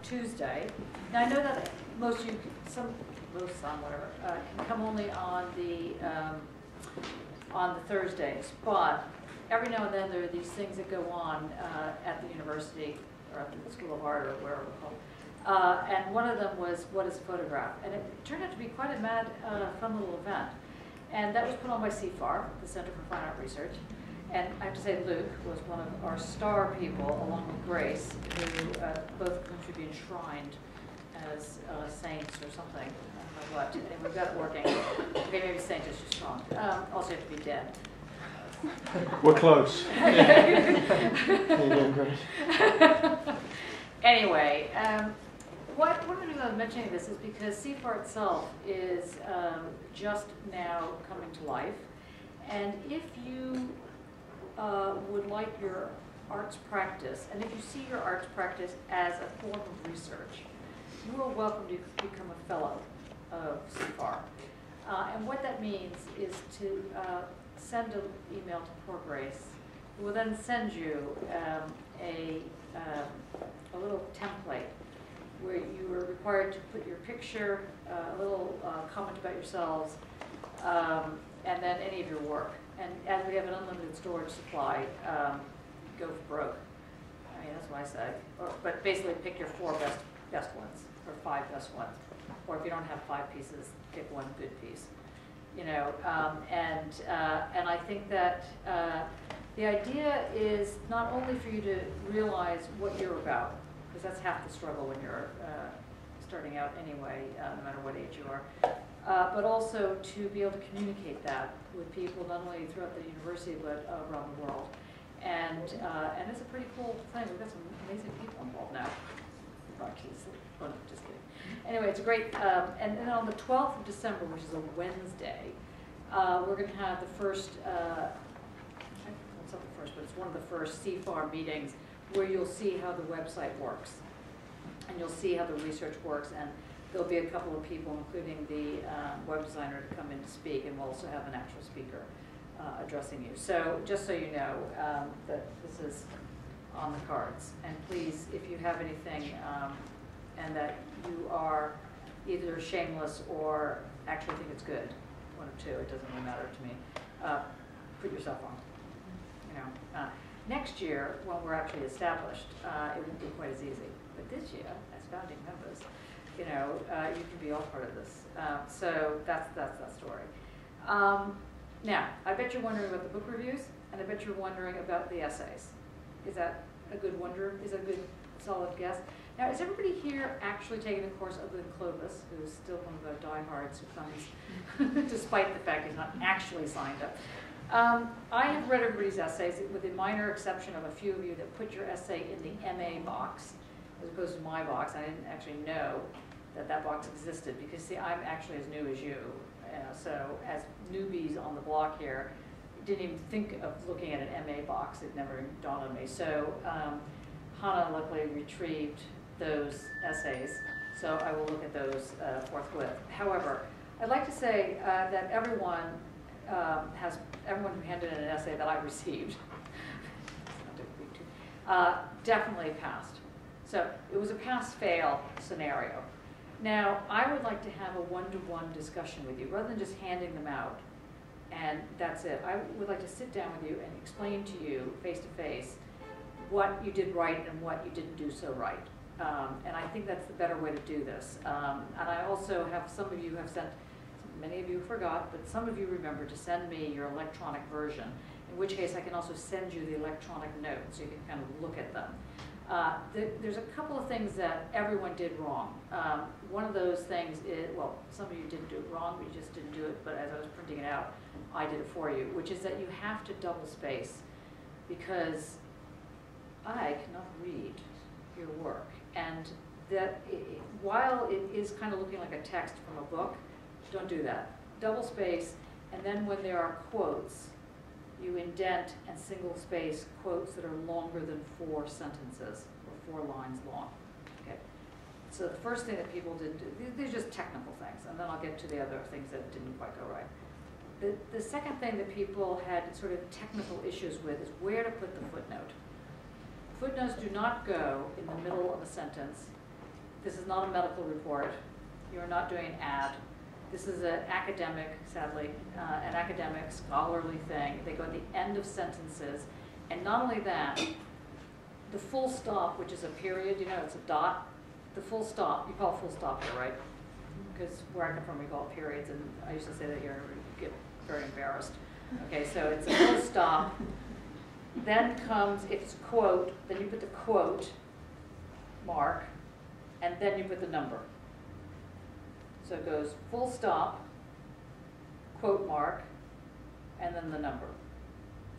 Tuesday. Now I know that most of you, some whatever, can come only on the Thursdays, but every now and then there are these things that go on at the university or at the School of Art or wherever it's called. And one of them was What is a Photograph? And it turned out to be quite a mad, fun little event. And that was put on by CFAR, the Center for Fine Art Research. And I have to say Luke was one of our star people, along with Grace, who both of whom should be enshrined as saints or something. I don't know what. And we've got it working. Okay, maybe saint is too strong. Also you have to be dead. We're close. Anyway, one of the reasons I was mentioning this is because CFAR itself is just now coming to life. And if you would like your arts practice, and if you see your arts practice as a form of research, you are welcome to become a fellow of CFAR. And what that means is to send an email to poor Grace, who will then send you a little template where you are required to put your picture, a little comment about yourselves, and then any of your work. And as we have an unlimited storage supply, go for broke. I mean, that's what I say. But basically pick your 4 best ones, or 5 best ones. Or if you don't have 5 pieces, pick 1 good piece. You know, and I think that the idea is not only for you to realize what you're about, because that's half the struggle when you're starting out anyway, no matter what age you are, but also to be able to communicate that with people not only throughout the university but around the world. And it's a pretty cool thing. We've got some amazing people involved now. Oh, no, just kidding. Anyway, it's great. And then on the 12th of December, which is a Wednesday, we're going to have the first, it's not the first, but it's one of the first CFAR meetings where you'll see how the website works. And you'll see how the research works. And there'll be a couple of people, including the web designer, to come in to speak. And we'll also have an actual speaker addressing you. So just so you know that this is on the cards. And please, if you have anything and that you are either shameless or actually think it's good, one of two, it doesn't really matter to me, put yourself on. You know, next year, when we're actually established, it won't be quite as easy. But this year, as founding members, you know, you can be all part of this. So that's that story. Now, I bet you're wondering about the book reviews, and I bet you're wondering about the essays. Is that a good wonder? Is that a good, solid guess? Now, is everybody here actually taking a course other than Clovis, who is still one of the diehards who comes, despite the fact he's not actually signed up? I have read everybody's essays, with the minor exception of a few of you that put your essay in the MA box, as opposed to my box. I didn't actually know that that box existed, because, see, I'm actually as new as you. So as newbies on the block here, didn't even think of looking at an MA box. It never dawned on me. So Hannah luckily retrieved those essays, so I will look at those forthwith. However, I'd like to say that everyone who handed in an essay that I received definitely passed. So it was a pass-fail scenario. Now, I would like to have a one-to-one discussion with you, rather than just handing them out, and that's it. I would like to sit down with you and explain to you, face-to-face, what you did right and what you didn't do so right. And I think that's the better way to do this. And I also have, some of you have sent, many of you forgot, but some of you remember to send me your electronic version, in which case I can also send you the electronic notes so you can kind of look at them. There's a couple of things that everyone did wrong. One of those things is, well, some of you didn't do it wrong, but you just didn't do it, but as I was printing it out, I did it for you, which is that you have to double space, because I cannot read your work. And that while it is kind of looking like a text from a book, don't do that. Double space, and then when there are quotes, you indent and single space quotes that are longer than 4 sentences or 4 lines long. Okay. So the first thing that people did, these are just technical things, and then I'll get to the other things that didn't quite go right. The second thing that people had sort of technical issues with is where to put the footnote. Footnotes do not go in the middle of a sentence, This is not a medical report. You are not doing an ad. This is an academic, sadly, an academic scholarly thing. They go at the end of sentences. And not only that, the full stop, which is a period, you know, it's a dot. The full stop, you call it full stop here, right? Because where I come from, we call it periods, and I used to say that here, you get very embarrassed. Okay, so it's a full stop. Then comes, if it's a quote, then you put the quote mark, and then you put the number. So it goes full stop, quote mark, and then the number.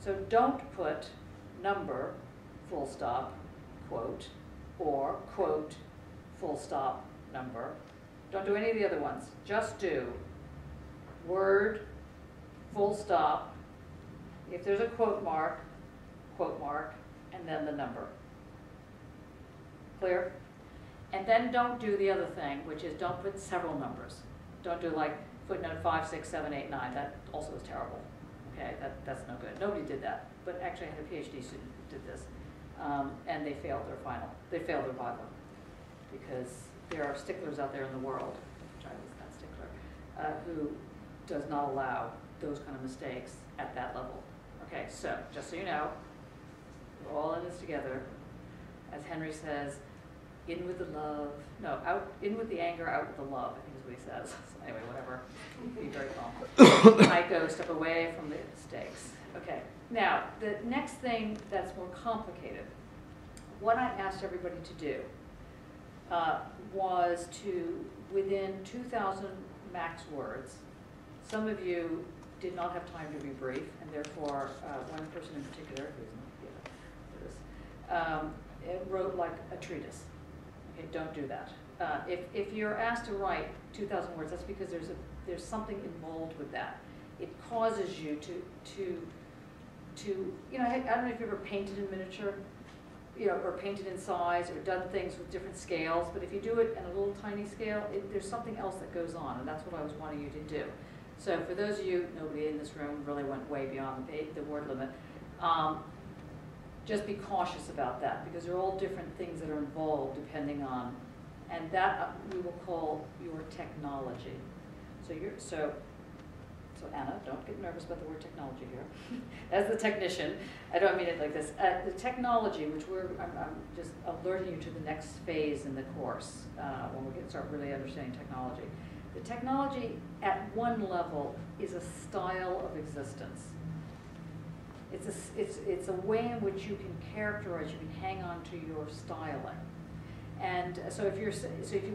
So don't put number, full stop, quote, or quote, full stop, number. Don't do any of the other ones. Just do word, full stop, if there's a quote mark, and then the number. Clear? And then don't do the other thing, which is don't put several numbers. Don't do like footnote 5, 6, 7, 8, 9. That also is terrible. Okay, that's no good. Nobody did that. But actually I had a PhD student who did this. And they failed their final. They failed their Bible. Because there are sticklers out there in the world, which I was that stickler, who does not allow those kind of mistakes at that level. Okay, so just so you know, we're all in this together. As Henry says, in with the love, no, out, in with the anger, out with the love, I think is what he says. So anyway, whatever, be very calm. I go step away from the mistakes. Okay, now, the next thing that's more complicated, what I asked everybody to do was to, within 2,000 max words, some of you did not have time to be brief, and therefore one person in particular, who's not here for this, wrote like a treatise. Okay, don't do that. If you're asked to write 2,000 words, that's because there's something involved with that. It causes you to you know, I don't know if you've ever painted in miniature, you know, or painted in size, or done things with different scales, but if you do it in a little tiny scale, there's something else that goes on, and that's what I was wanting you to do. So for those of you, nobody in this room really went way beyond the word limit, just be cautious about that, because there are all different things that are involved depending on, and that we will call your technology. So Anna, don't get nervous about the word technology here. As the technician, I don't mean it like this. The technology, which I'm just alerting you to the next phase in the course when we start really understanding technology. The technology at one level is a style of existence. It's a way in which you can characterize, you can hang on to your styling. And so if you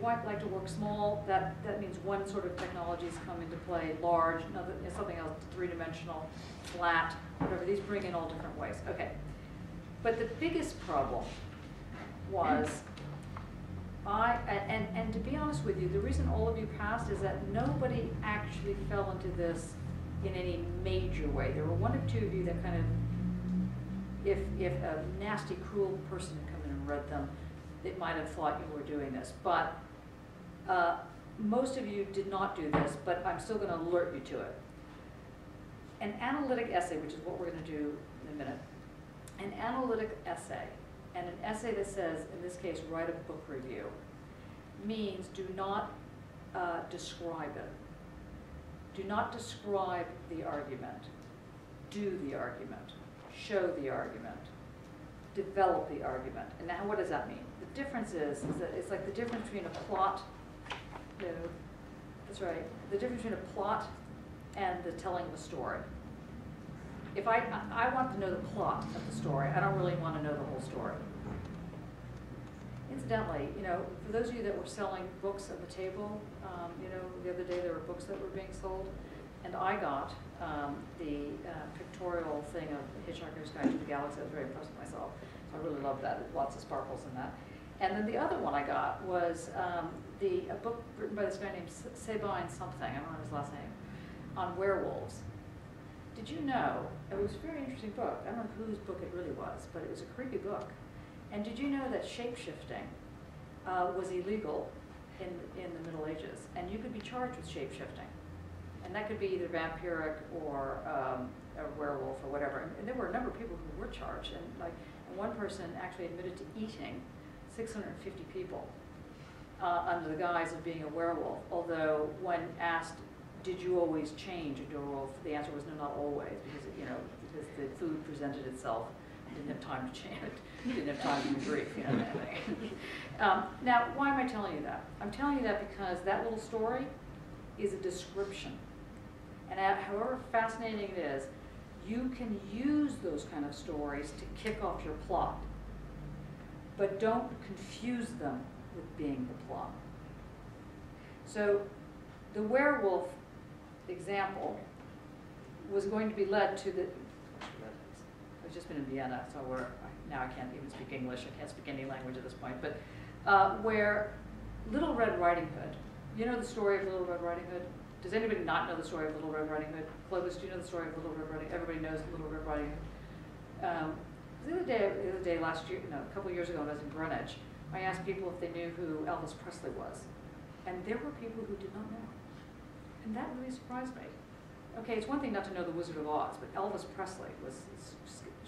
like to work small, that means one sort of technologies come into play, large, another, something else, three-dimensional, flat, whatever. These bring in all different ways. Okay. But the biggest problem was, and to be honest with you, the reason all of you passed is that nobody actually fell into this in any major way. There were one or two of you that kind of, if a nasty, cruel person had come in and read them, it might have thought you were doing this. But most of you did not do this, but I'm still going to alert you to it. An analytic essay, which is what we're going to do in a minute, an analytic essay, and an essay that says, in this case, write a book review, means do not describe it. Do not describe the argument. Do the argument. Show the argument. Develop the argument. And now what does that mean? The difference is that it's like the difference between a plot, no, that's right, the difference between a plot and the telling of a story. If I want to know the plot of the story, I don't really want to know the whole story. Incidentally, you know, for those of you that were selling books at the table, you know, the other day there were books that were being sold, and I got the pictorial thing of Hitchhiker's Guide to the Galaxy. I was very impressed with myself. So I really loved that. There's lots of sparkles in that. And then the other one I got was a book written by this guy named Sabine something, I don't know his last name, on werewolves. Did you know, it was a very interesting book. I don't know whose book it really was, but it was a creepy book. And did you know that shape-shifting was illegal in the Middle Ages? And you could be charged with shape-shifting. And that could be either vampiric or a werewolf or whatever. And there were a number of people who were charged. And one person actually admitted to eating 650 people under the guise of being a werewolf. Although when asked, did you always change into a werewolf, the answer was no, not always, because because the food presented itself, didn't have time to change, didn't have time to be brief, Now, why am I telling you that? I'm telling you that because that little story is a description. And however fascinating it is, you can use those kind of stories to kick off your plot, but don't confuse them with being the plot. So the werewolf example was going to be led to the, I've just been in Vienna, so now I can't even speak English, I can't speak any language at this point, but where Little Red Riding Hood, you know the story of Little Red Riding Hood? Does anybody not know the story of Little Red Riding Hood? Clovis, do you know the story of Little Red Riding Hood? Everybody knows Little Red Riding Hood. The other day last year, no, a couple of years ago when I was in Greenwich, I asked people if they knew who Elvis Presley was. And there were people who did not know. And that really surprised me. Okay, it's one thing not to know the Wizard of Oz, but Elvis Presley was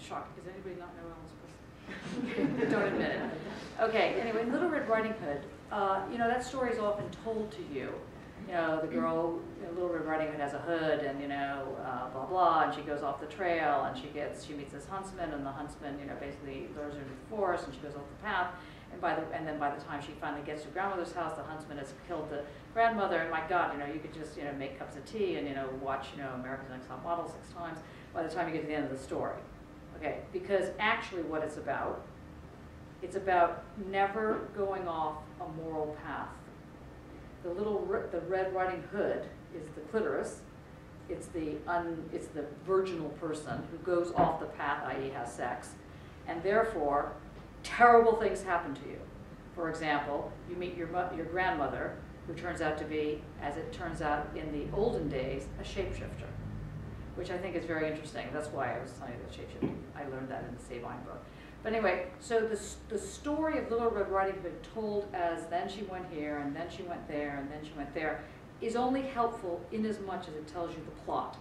shocking. Does anybody not know Elvis Presley? Don't admit it. Okay, anyway, Little Red Riding Hood, that story is often told to you. The girl, Little Red Riding Hood has a hood, and blah blah, and she goes off the trail, and she meets this huntsman, and the huntsman, basically lures her into the forest, and she goes off the path, and then by the time she finally gets to grandmother's house, the huntsman has killed the grandmother, and my God, you could just make cups of tea and watch America's Next Top Model 6 times by the time you get to the end of the story. Okay, because actually what it's about never going off a moral path. The Red Riding Hood is the clitoris. It's the virginal person who goes off the path, i.e. has sex, and therefore terrible things happen to you. For example, you meet your grandmother, who turns out to be, as it turns out in the olden days, a shapeshifter, which I think is very interesting. That's why I was telling you about shapeshifting. I learned that in the Sabine book. But anyway, so the story of Little Red Riding Hood told as then she went here, and then she went there, and then she went there, is only helpful in as much as it tells you the plot.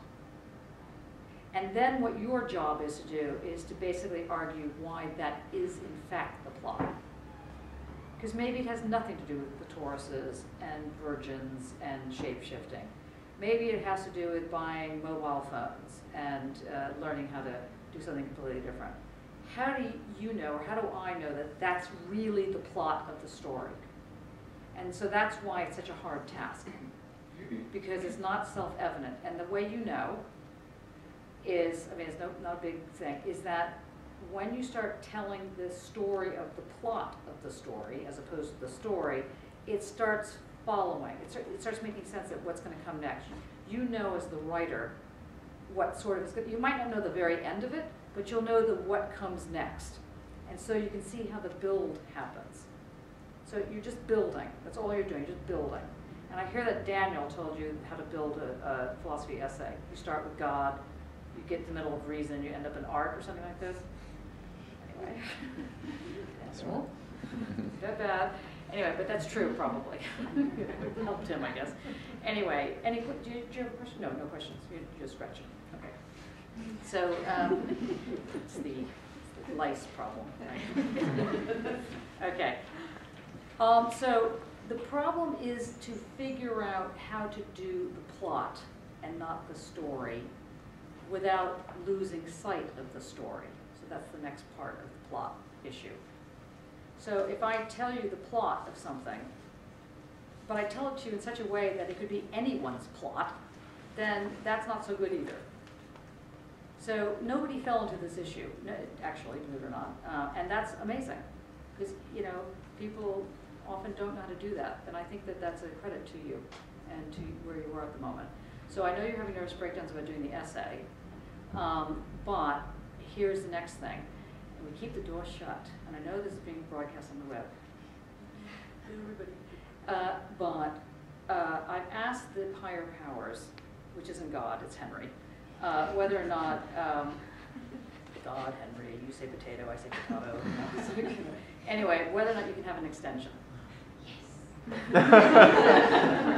And then what your job is to do is to basically argue why that is in fact the plot. Because maybe it has nothing to do with the Tauruses and virgins and shape-shifting. Maybe it has to do with buying mobile phones and learning how to do something completely different. How do you know, or how do I know that that's really the plot of the story? And so that's why it's such a hard task, because it's not self-evident. And the way you know is, it's not a big thing, is that when you start telling the story of the plot of the story, as opposed to the story, it starts following. It starts making sense of what's going to come next. You know as the writer what sort of, you might not know the very end of it, but you'll know what comes next. And so you can see how the build happens. So you're just building. That's all you're doing, just building. And I hear that Daniel told you how to build a philosophy essay. You start with God, you get to the middle of reason, you end up in art or something like this. Anyway, Daniel, that bad. Anyway, but that's true probably. Helped him, I guess. Anyway, do you have a question? No, no questions. You're just scratching. Okay. So it's the lice problem, right? Okay. So the problem is to figure out how to do the plot and not the story without losing sight of the story. So that's the next part of the plot issue. So if I tell you the plot of something, but I tell it to you in such a way that it could be anyone's plot, then that's not so good either. So nobody fell into this issue, actually, believe it or not, and that's amazing, because people often don't know how to do that, and I think that that's a credit to you and to where you are at the moment. So I know you're having nervous breakdowns about doing the essay, but here's the next thing. And we keep the door shut, and I know this is being broadcast on the web. Everybody. But I've asked the higher powers, which isn't God, it's Henry, whether or not, God, Henry, you say potato, I say potato. Anyway, whether or not you can have an extension. Yes.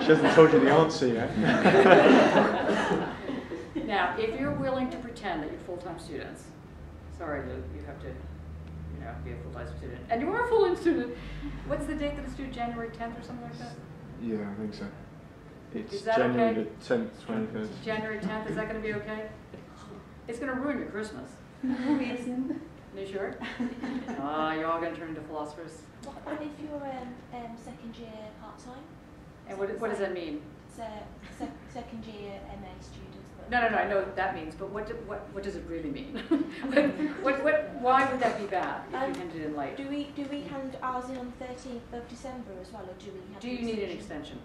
She hasn't told you the answer yet. Now, if you're willing to pretend that you're full-time students, sorry, Luke, you have to, know, be a full-time student. And you are a full-time student. What's the date that it's due? January 10th or something like that? Yeah, I think so. It's Is that January okay? the 10th, 21st. January 10th, is that going to be okay? It's going to ruin your Christmas. You sure? You're all going to turn into philosophers. What if you're second year part-time? And what does that mean? It's a second year MA students. No, I know what that means, but what does it really mean? Why would that be bad if you handed in late? Do we hand ours in on the 13th of December as well, or do we have Do you need an extension?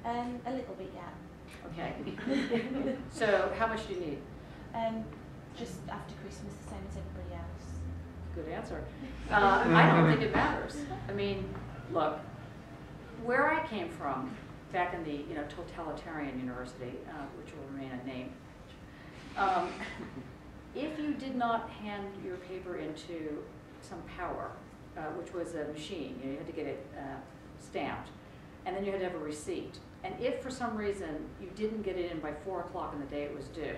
A little bit, yeah. Okay. So how much do you need? Just after Christmas, the same as everybody else. Good answer. I don't think it matters. I mean, look, where I came from, back in the totalitarian university, which will remain unnamed, if you did not hand your paper into some power, which was a machine, you had to get it stamped, and then you had to have a receipt. And if for some reason you didn't get it in by 4 o'clock on the day it was due,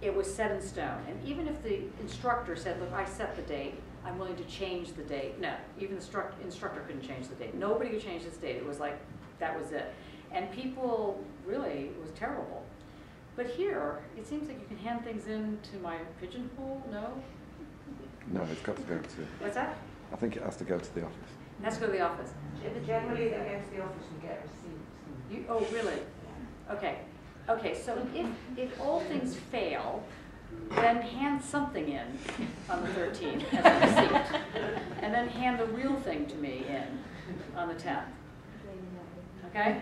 it was set in stone. And even if the instructor said, look, I set the date, I'm willing to change the date. No, even the instructor couldn't change the date. Nobody could change this date. It was like, that was it. And people, really, it was terrible. But here, it seems like you can hand things in to my pigeonhole, no? No, it's got to go to... What's that? I think it has to go to the office. It has to go to the office. Generally, they go to the office and get receipts. Oh, really? Okay. Okay, so if all things fail, then hand something in on the 13th as a receipt, and then hand the real thing to me in on the 10th. Okay?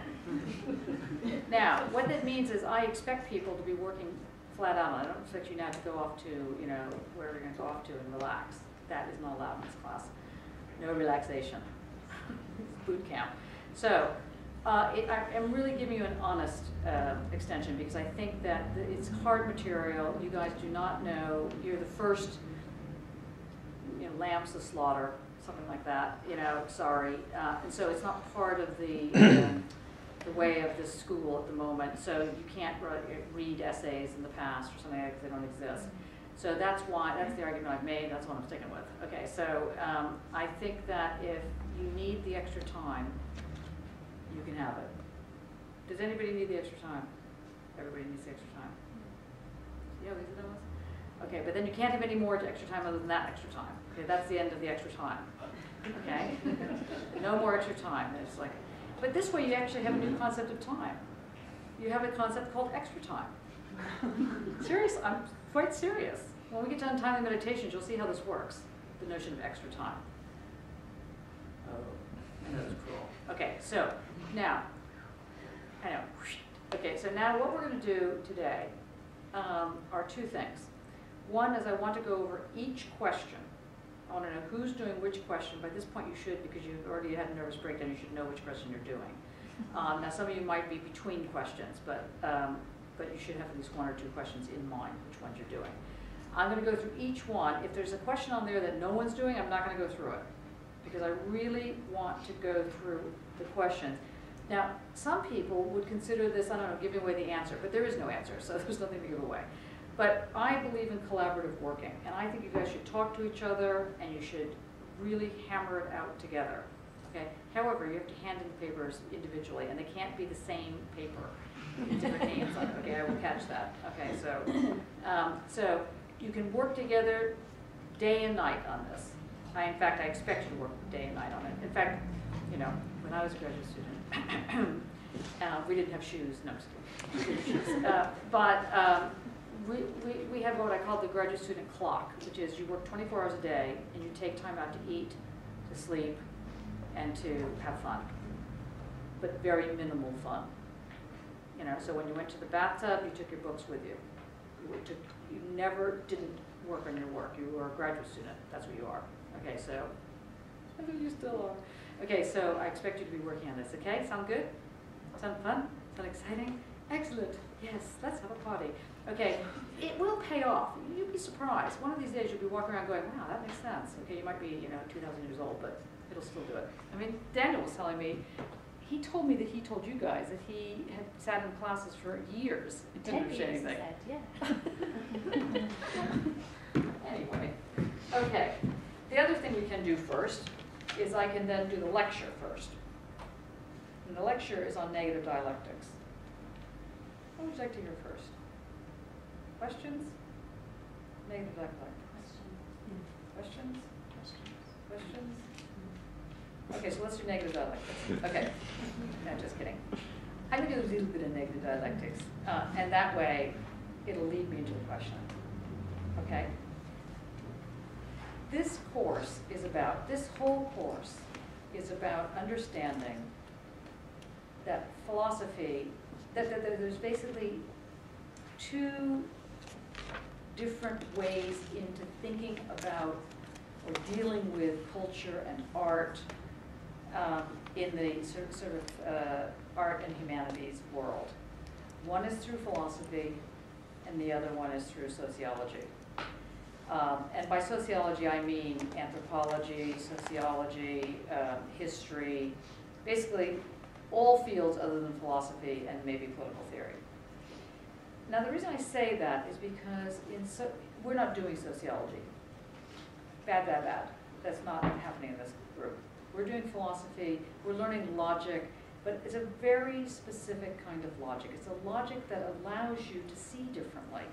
Now, what that means is I expect people to be working flat out. I don't expect you now to go off to, wherever you're going to go off to and relax. That is not allowed in this class. No relaxation. It's boot camp. So, I'm really giving you an honest extension because I think that it's hard material. You guys do not know. You're the first, lambs to slaughter, something like that. Sorry. And so it's not part of the way of this school at the moment. So you can't read essays in the past or something like that because they don't exist. So that's the argument I've made. That's what I'm sticking with. Okay. So I think that if you need the extra time, you can have it. Does anybody need the extra time? Everybody needs the extra time. Yeah, Lisa does? Okay, but then you can't have any more extra time other than that extra time. Okay, that's the end of the extra time. Okay? No more extra time. It's like, but this way you actually have a new concept of time. You have a concept called extra time. Serious, I'm quite serious. When we get done timing meditations, you'll see how this works, the notion of extra time. Oh, I know it's cruel. Okay, so now, I know. Okay, so now what we're going to do today are two things. One is I want to go over each question. I want to know who's doing which question. By this point you should, because you've already had a nervous breakdown, you should know which question you're doing. Now some of you might be between questions, but you should have at least 1 or 2 questions in mind, which ones you're doing. I'm going to go through each one. If there's a question on there that no one's doing, I'm not going to go through it, because I really want to go through the questions. Now, some people would consider this, I don't know, giving away the answer, but there is no answer, so there's nothing to give away. But I believe in collaborative working, and I think you guys should talk to each other, and you should really hammer it out together. Okay? However, you have to hand in the papers individually, and they can't be the same paper in different hands. Okay, I will catch that. Okay, so you can work together day and night on this. In fact, I expect you to work day and night on it. In fact, when I was a graduate student, we didn't have shoes. No, I'm just kidding. But we have what I call the graduate student clock, which is you work 24 hours a day and you take time out to eat, to sleep, and to have fun, but very minimal fun. So when you went to the bathtub, you took your books with you. You never didn't work on your work. You were a graduate student. That's what you are. Okay, so I think you still are. Okay, so I expect you to be working on this. Okay, sound good? Sound fun? Sound exciting? Excellent. Yes, let's have a party. Okay, it will pay off. You'd be surprised. One of these days you'll be walking around going, wow, that makes sense. Okay, you might be 2,000 years old, but it'll still do it. I mean, Daniel was telling me, he told me that he told you guys that he had sat in classes for years and didn't understand anything. Said, yeah. Anyway, okay. The the other thing we can do first is I can then do the lecture first. And the lecture is on negative dialectics. What would you like to hear first? Questions? Negative dialectics. Questions? Questions? Okay, so let's do negative dialectics. Okay. No, just kidding. I'm going to do a little bit of negative dialectics, and that way it'll lead me into a question. Okay? This whole course is about understanding that philosophy, that there's basically two different ways into thinking about or dealing with culture and art in the sort of art and humanities world. One is through philosophy, and the other one is through sociology. And by sociology, I mean anthropology, sociology, history, basically all fields other than philosophy and maybe political theory. Now, the reason I say that is because we're not doing sociology. Bad, bad, bad. That's not happening in this group. We're doing philosophy, we're learning logic, but it's a very specific kind of logic. It's a logic that allows you to see differently,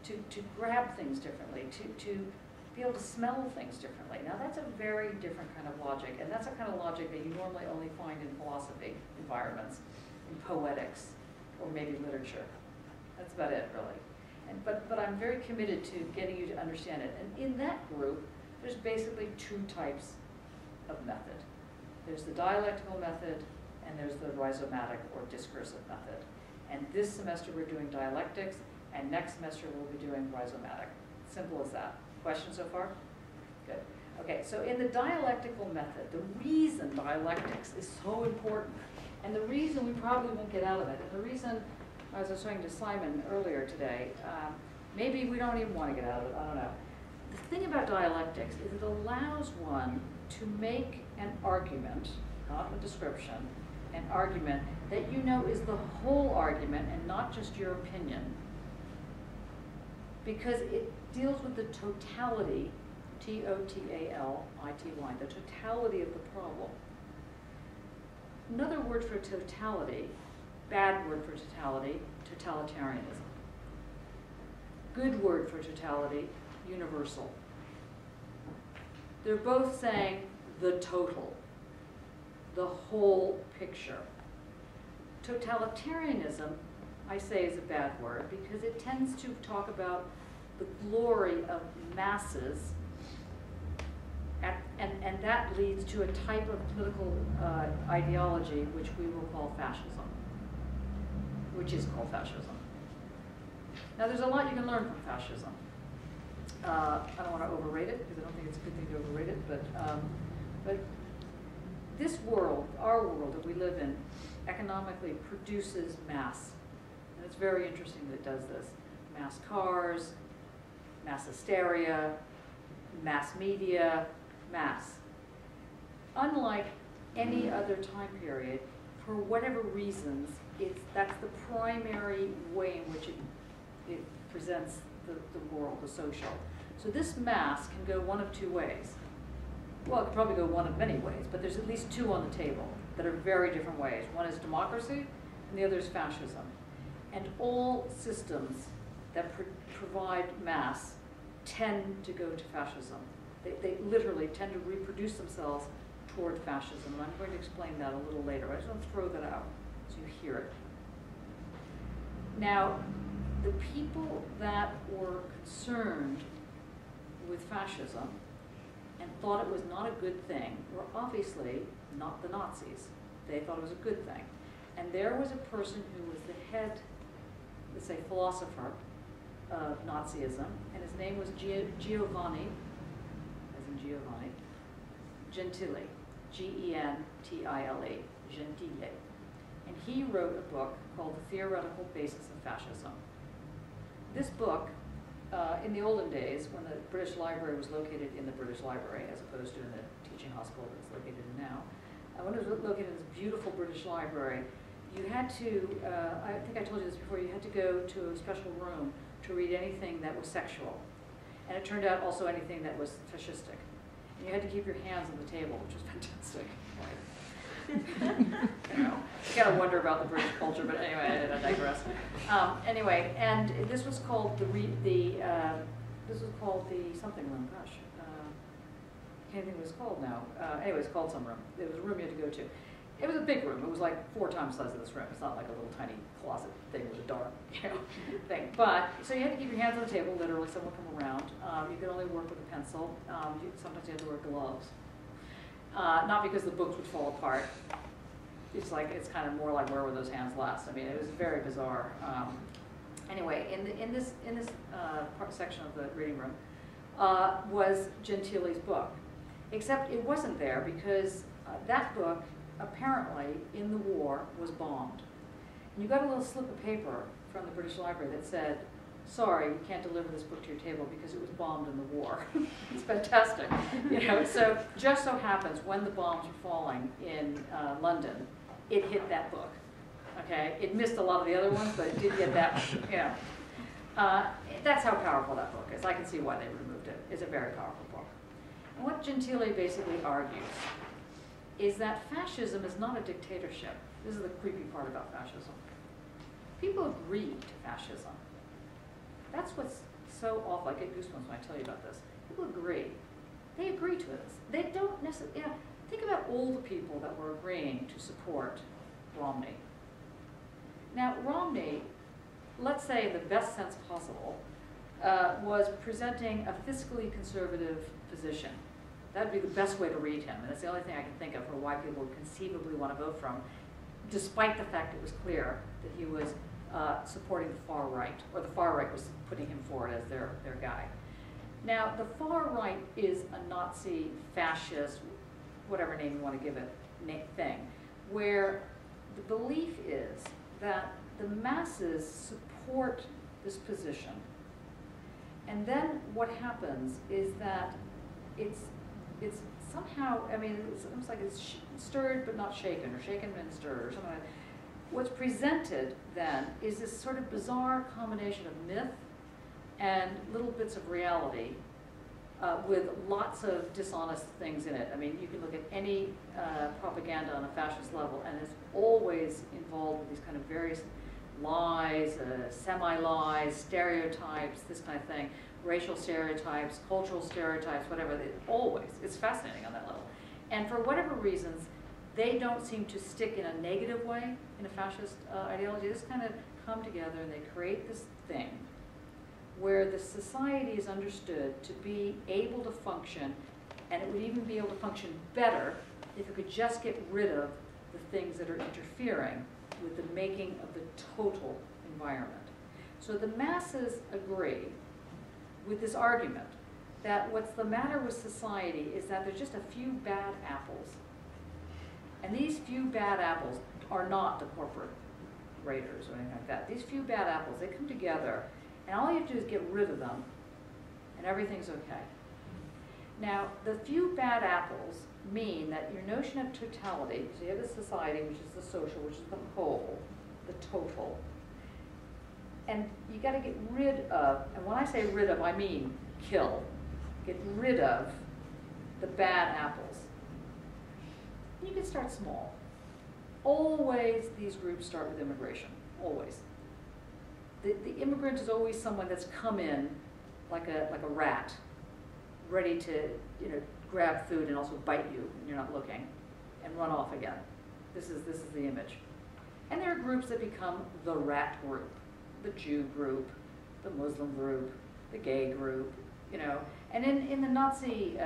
to grab things differently, to be able to smell things differently. Now that's a very different kind of logic, and that's a kind of logic that you normally only find in philosophy environments, in poetics, or maybe literature. That's about it, really. But I'm very committed to getting you to understand it. And in that group, there's basically two types of method. There's the dialectical method, and there's the rhizomatic or discursive method. And this semester we're doing dialectics, and next semester we'll be doing rhizomatic. Simple as that. Questions so far? Good. Okay, so in the dialectical method, the reason dialectics is so important, and the reason we probably won't get out of it, and the reason, as I was saying to Simon earlier today, maybe we don't even want to get out of it, I don't know. The thing about dialectics is it allows one to make an argument, not a description, an argument that you know is the whole argument and not just your opinion, because it deals with the totality, T-O-T-A-L-I-T-Y, the totality of the problem. Another word for totality, bad word for totality, totalitarianism. Good word for totality, universal. They're both saying the total, the whole picture. Totalitarianism, I say, is a bad word because it tends to talk about the glory of masses, and that leads to a type of political ideology which we will call fascism, which is called fascism. Now, there's a lot you can learn from fascism. I don't want to overrate it because I don't think it's a good thing to overrate it, but this world, our world that we live in, economically produces mass. And it's very interesting that it does this. Mass cars, mass hysteria, mass media, mass. Unlike any other time period, for whatever reasons, that's the primary way in which it presents the world, the social. So this mass can go one of two ways. Well, it could probably go one of many ways, but there's at least two on the table that are very different ways. One is democracy, and the other is fascism. And all systems that provide mass tend to go to fascism. They literally tend to reproduce themselves toward fascism, and I'm going to explain that a little later. I just want to throw that out so you hear it. Now, the people that were concerned with fascism and thought it was not a good thing were obviously not the Nazis. They thought it was a good thing. And there was a person who was the head, let's say, philosopher of Nazism, and his name was Giovanni, as in Giovanni, Gentile, G-E-N-T-I-L-E, Gentile. And he wrote a book called The Theoretical Basis of Fascism. This book, in the olden days, when the British Library was located in the British Library, as opposed to in the teaching hospital that it's located in now, when it was located in this beautiful British Library, you had to, I think I told you this before, you had to go to a special room to read anything that was sexual. And it turned out also anything that was fascistic. You had to keep your hands on the table, which was fantastic. You know, you gotta wonder about the British culture, but anyway, I digress. Anyway, and this was called this was called the something room. Gosh, can't think what it was called now. Anyway, it's called some room. It was a room you had to go to. It was a big room. It was like 4 times the size of this room. It's not like a little tiny closet thing with a door, you know, thing. But so you had to keep your hands on the table. Literally, someone would come around. You could only work with a pencil. Sometimes you had to wear gloves. Not because the books would fall apart. It's kind of more like where were those hands last? I mean, it was very bizarre. Anyway, in this section of the reading room was Gentile's book, except it wasn't there because that book apparently in the war was bombed. And you got a little slip of paper from the British Library that said, "Sorry, we can't deliver this book to your table because it was bombed in the war." It's fantastic, you know. So just so happens when the bombs were falling in London, it hit that book. Okay, it missed a lot of the other ones, but it did get that one. You know, that's how powerful that book is. I can see why they removed it. It's a very powerful book. And what Gentile basically argues is that fascism is not a dictatorship. This is the creepy part about fascism. People agreed to fascism. That's what's so awful. I get goosebumps when I tell you about this. People agree. They agree to this. They don't necessarily, you know, think about all the people that were agreeing to support Romney. Now, Romney, let's say in the best sense possible, was presenting a fiscally conservative position. That would be the best way to read him, and that's the only thing I can think of for why people would conceivably want to vote for him, despite the fact it was clear that he was supporting the far right, or the far right was putting him forward as their guy. Now, the far right is a Nazi, fascist, whatever name you want to give it, thing, where the belief is that the masses support this position. And then what happens is that it's somehow, I mean, it's almost like it's stirred but not shaken, or shaken and stirred, or something like that. What's presented then is this sort of bizarre combination of myth and little bits of reality with lots of dishonest things in it. I mean, you can look at any propaganda on a fascist level, and it's always involved with these kind of various lies, semi-lies, stereotypes, this kind of thing, racial stereotypes, cultural stereotypes, whatever. It's fascinating on that level. And for whatever reasons, they don't seem to stick in a negative way in a fascist ideology. They just kind of come together and they create this thing where the society is understood to be able to function, and it would even be able to function better if it could just get rid of the things that are interfering with the making of the total environment. So the masses agree with this argument that what's the matter with society is that there's just a few bad apples. And these few bad apples are not the corporate raiders or anything like that. These few bad apples, they come together, and all you have to do is get rid of them, and everything's okay. Now, the few bad apples mean that your notion of totality, so you have a society, which is the social, which is the whole, the total, and you got to get rid of, and when I say rid of, I mean kill, get rid of the bad apples. You can start small. Always these groups start with immigration, always. The immigrant is always someone that's come in like a rat, ready to grab food and also bite you when you're not looking, and run off again. This is the image. And there are groups that become the rat group, the Jew group, the Muslim group, the gay group, And in the Nazi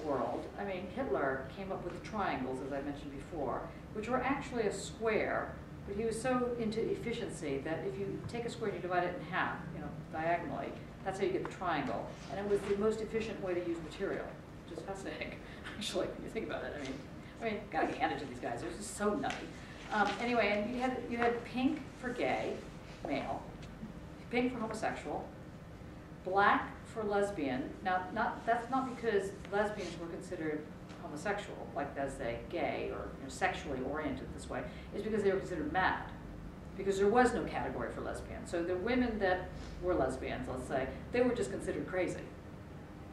world, I mean, Hitler came up with the triangles, as I mentioned before, which were actually a square, but he was so into efficiency that if you take a square and you divide it in half, diagonally, that's how you get the triangle. And it was the most efficient way to use material, which is fascinating, actually, when you think about it. I mean, gotta get handed to these guys. They're just so nutty. Anyway, and you had pink for gay, male, pink for homosexual, black for lesbian. Now, that's not because lesbians were considered homosexual, like as they gay or sexually oriented this way. It's because they were considered mad, because there was no category for lesbians. So the women that were lesbians, let's say, they were just considered crazy.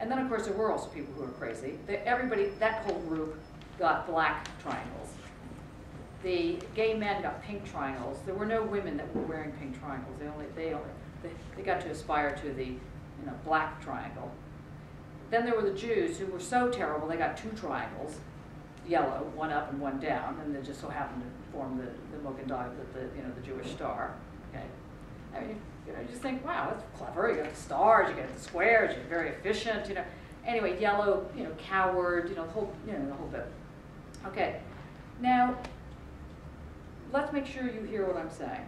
And then, of course, there were also people who were crazy. Everybody, that whole group got black triangles. The gay men got pink triangles. There were no women that were wearing pink triangles. They got to aspire to the black triangle. Then there were the Jews who were so terrible they got 2 triangles, yellow, one up and one down, and they just so happened to form the Mogen Dive with the Jewish star. Okay, I mean, you just think, wow, that's clever. You got the stars, you get the squares, you're very efficient. Anyway, yellow, coward, the whole bit. Okay, now let's make sure you hear what I'm saying.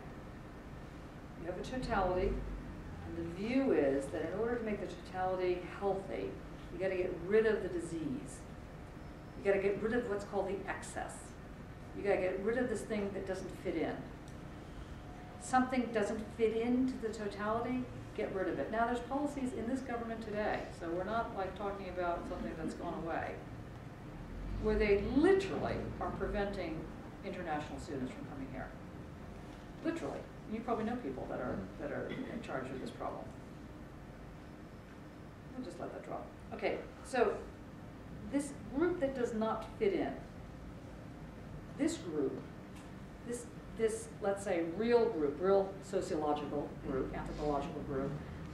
You have a totality, and the view is that in order to make the totality healthy, you got to get rid of the disease. You got to get rid of what's called the excess. You got to get rid of this thing that doesn't fit in. Something doesn't fit into the totality, get rid of it. Now, there's policies in this government today, so we're not like talking about something that's gone away, where they literally are preventing international students from coming here. Literally. You probably know people that are in charge of this problem. We'll just let that drop. Okay, so this group that does not fit in, this group, this let's say real group, real sociological group, anthropological group,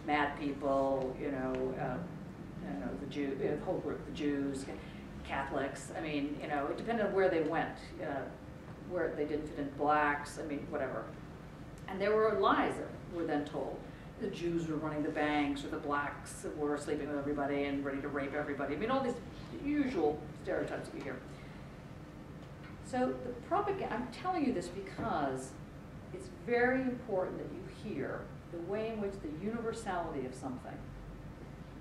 mad people, the Jew, the whole group, the Jews, Catholics. I mean, it depended on where they went, where they didn't fit in, blacks. I mean, whatever. And there were lies that were then told. The Jews were running the banks, or the blacks were sleeping with everybody and ready to rape everybody. I mean, all these usual stereotypes that you hear. So the propaganda, I'm telling you this because it's very important that you hear the way in which the universality of something,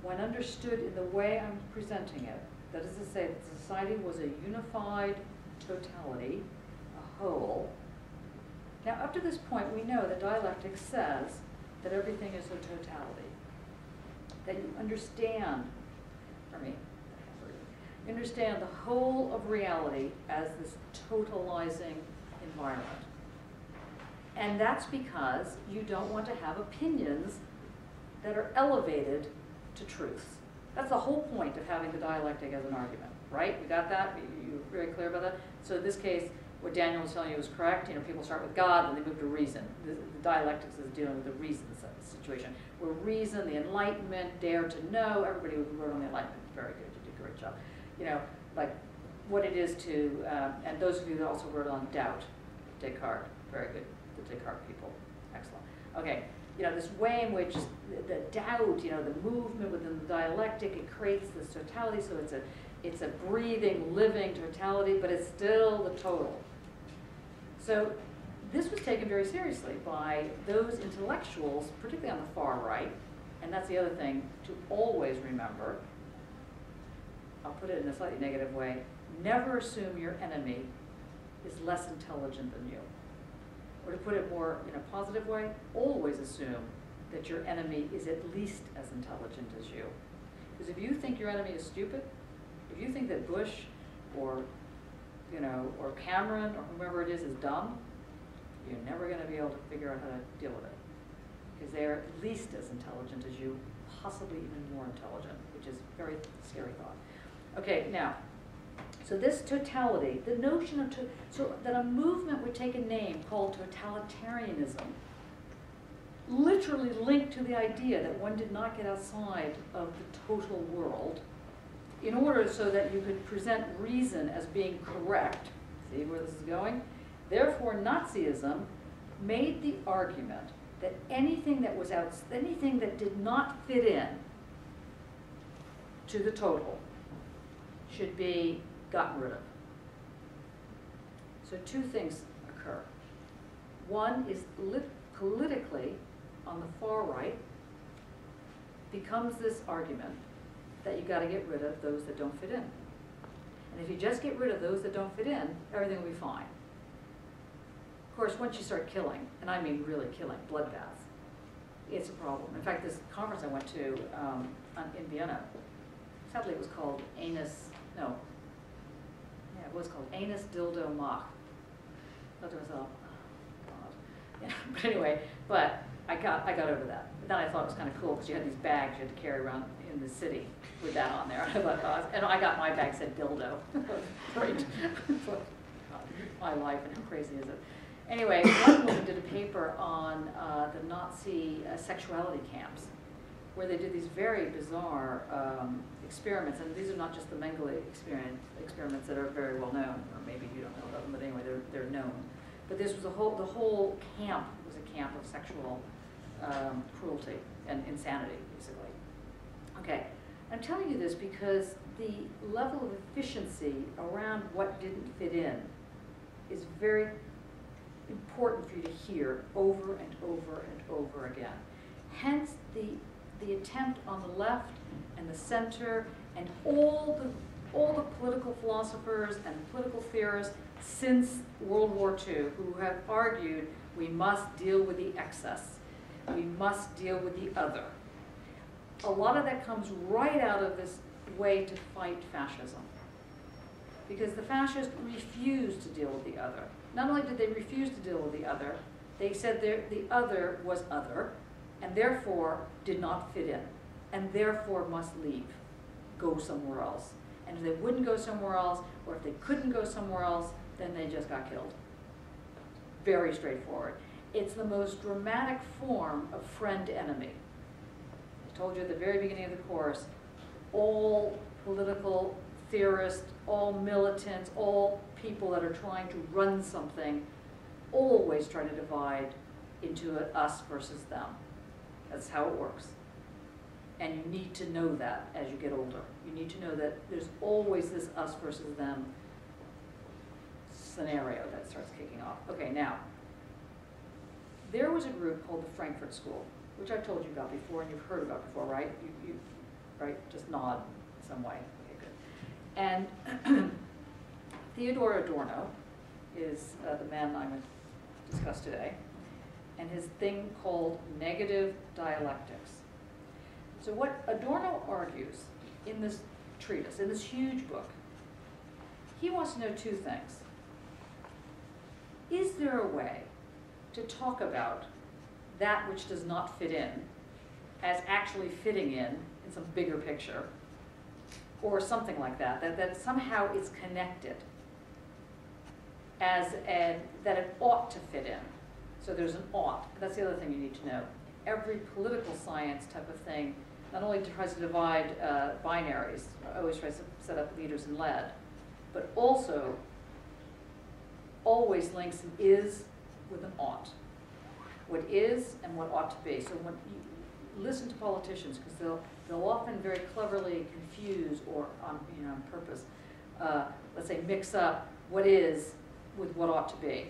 when understood in the way I'm presenting it, that is to say that society was a unified totality, a whole. Now, up to this point, we know that dialectics says that everything is a totality, that you understand, you understand the whole of reality as this totalizing environment. And that's because you don't want to have opinions that are elevated to truths. That's the whole point of having the dialectic as an argument, right? We got that? You're very clear about that? So in this case, what Daniel was telling you was correct. People start with God, then they move to reason. The dialectics is dealing with the reason situation, where reason, the Enlightenment, dare to know. Everybody who wrote on the Enlightenment, very good. You did a great job. Like what it is to, and those of you that also wrote on doubt, Descartes, very good. The Descartes people, excellent. Okay, this way in which the doubt, the movement within the dialectic, it creates this totality. So it's a breathing, living totality, but it's still the total. So this was taken very seriously by those intellectuals, particularly on the far right, and that's the other thing to always remember. I'll put it in a slightly negative way. Never assume your enemy is less intelligent than you. Or to put it more in a positive way, always assume that your enemy is at least as intelligent as you. Because if you think your enemy is stupid, if you think that Bush or Cameron or whomever it is dumb, you're never going to be able to figure out how to deal with it. Because they're at least as intelligent as you, possibly even more intelligent, which is a very scary thought. Okay, now, so this totality, the notion of, so that a movement would take a name called totalitarianism, literally linked to the idea that one did not get outside of the total world, in order so that you could present reason as being correct. See where this is going? Therefore, Nazism made the argument that anything that was anything that did not fit in to the total should be gotten rid of. So 2 things occur. One is politically, on the far right, becomes this argument that you've got to get rid of those that don't fit in. And if you just get rid of those that don't fit in, everything will be fine. Of course, once you start killing, and I mean really killing, bloodbaths, it's a problem. In fact, this conference I went to in Vienna, sadly it was called it was called Anus Dildo Mach. I thought to myself, oh God. Yeah, but anyway, I got over that. But then I thought it was kind of cool because you had these bags you had to carry around in the city with that on there. I thought, oh, and I got my bag said dildo. Great. My life and how crazy is it? Anyway, one woman did a paper on the Nazi sexuality camps, where they did these very bizarre experiments, and these are not just the Mengele experiments that are very well known, or maybe you don't know about them, but anyway, they're known. But this was the whole camp was a camp of sexual cruelty and insanity, basically. Okay, I'm telling you this because the level of efficiency around what didn't fit in is very important for you to hear over and over and over again. Hence the attempt on the left and the center and all the political philosophers and political theorists since World War II who have argued we must deal with the excess, we must deal with the other. A lot of that comes right out of this way to fight fascism. Because the fascists refused to deal with the other. Not only did they refuse to deal with the other, they said the other was other, and therefore did not fit in, and therefore must leave, go somewhere else. And if they wouldn't go somewhere else, or if they couldn't go somewhere else, then they just got killed. Very straightforward. It's the most dramatic form of friend-enemy. I told you at the very beginning of the course, all political theorists, all militants, all people that are trying to run something, always try to divide into us versus them. That's how it works. And you need to know that as you get older. You need to know that there's always this us versus them scenario that starts kicking off. Okay, now, there was a group called the Frankfurt School, which I've told you about before and you've heard about before, right? You right? Just nod in some way. Okay, good. And Theodor Adorno is the man I'm going to discuss today, and his thing called negative dialectics. So what Adorno argues in this treatise, in this huge book, he wants to know two things. Is there a way to talk about that which does not fit in as actually fitting in some bigger picture, or something like that, that somehow it's connected, that it ought to fit in. So there's an ought. That's the other thing you need to know. Every political science type of thing not only tries to divide binaries, always tries to set up leaders in lead, but also always links an is with an ought. What is and what ought to be. So when you listen to politicians, because they'll often very cleverly confuse or on purpose, let's say mix up what is with what ought to be.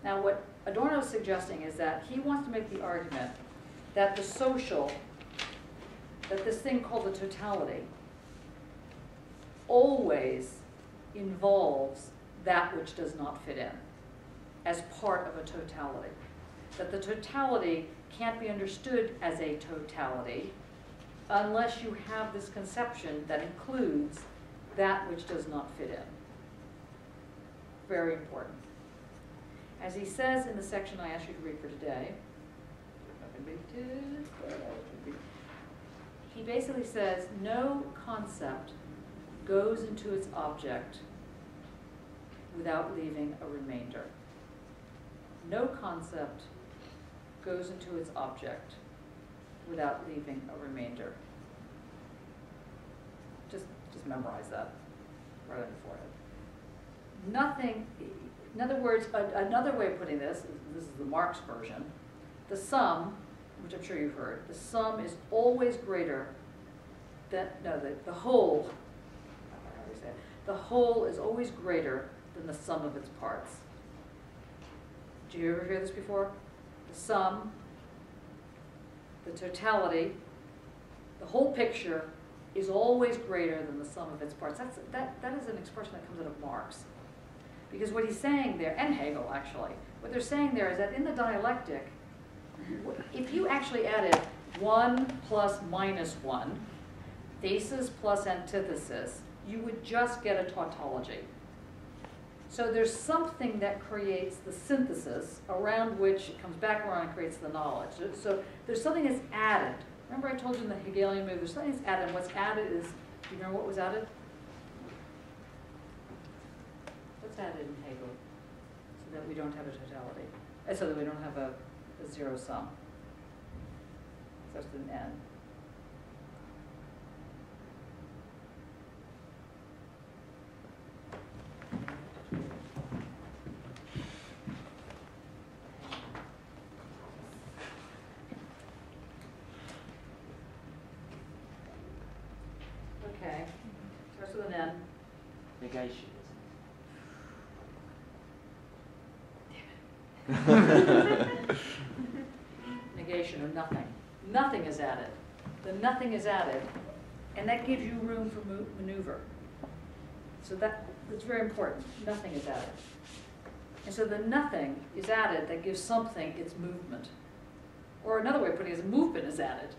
Now what Adorno is suggesting is that he wants to make the argument that the social, that this thing called the totality, always involves that which does not fit in as part of a totality. That the totality can't be understood as a totality unless you have this conception that includes that which does not fit in. Very important. As he says in the section I asked you to read for today, he basically says no concept goes into its object without leaving a remainder. No concept goes into its object without leaving a remainder. Just memorize that right on your forehead. Nothing, in other words, another way of putting this is the Marx version, the sum, which I'm sure you've heard, the sum is always greater than, the whole, how do you say it? The whole is always greater than the sum of its parts. Did you ever hear this before? The sum, the totality, the whole picture is always greater than the sum of its parts. That is an expression that comes out of Marx. Because what he's saying there, and Hegel actually, what they're saying there is that in the dialectic, if you actually added 1 plus minus 1, thesis plus antithesis, you would just get a tautology. So there's something that creates the synthesis around which it comes back around and creates the knowledge. So there's something that's added. Remember I told you in the Hegelian move, there's something that's added, and what's added is, do you remember what was added? What's added in Hegel? So that we don't have a totality. So that we don't have a zero sum. So it's an N. Okay, starts with an N. Negation, Negation or nothing. Nothing is added. The nothing is added, and that gives you room for maneuver. So that's very important. Nothing is added. And so the nothing is added that gives something its movement. Or another way of putting it is movement is added.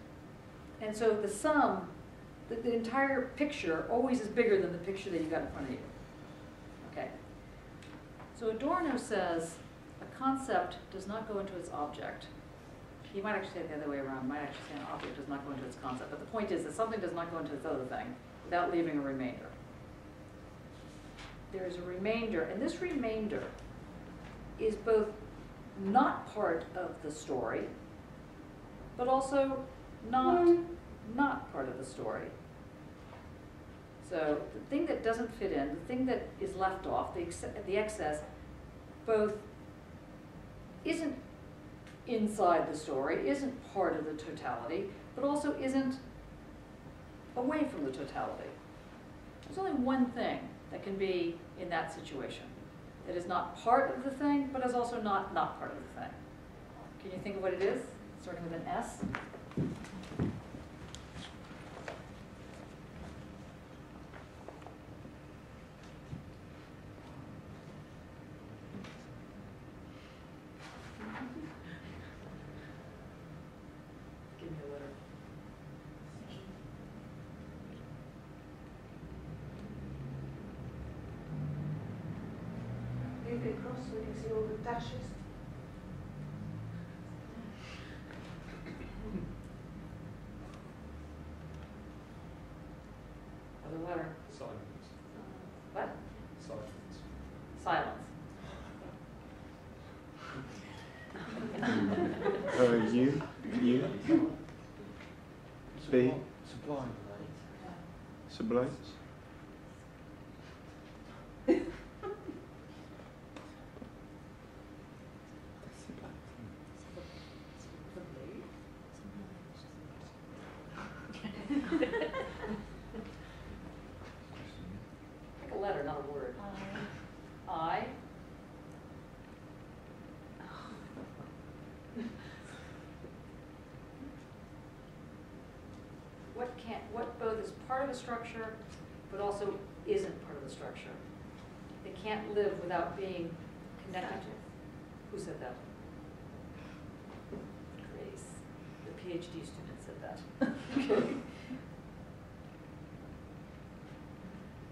And so the sum, the entire picture always is bigger than the picture that you got in front of you. Okay. So Adorno says a concept does not go into its object. He might actually say it the other way around. He might actually say an object does not go into its concept. But the point is that something does not go into its other thing without leaving a remainder. There is a remainder, and this remainder is both not part of the story, but also not part of the story. So the thing that doesn't fit in, the thing that is left off, the excess, both isn't inside the story, isn't part of the totality, but also isn't away from the totality. There's only one thing that can be in that situation. That is not part of the thing, but is also not part of the thing. Can you think of what it is? Starting with an S? Give me a letter. Leave it across so you can see all the dashes. Other letter. Silence. What? Silence. Silence. U. B. Sublime. Sublime. Pick a letter, not a word. I. What both is part of a structure, but also isn't part of the structure. They can't live without being connected. Who said that? Grace. The PhD student said that. Okay.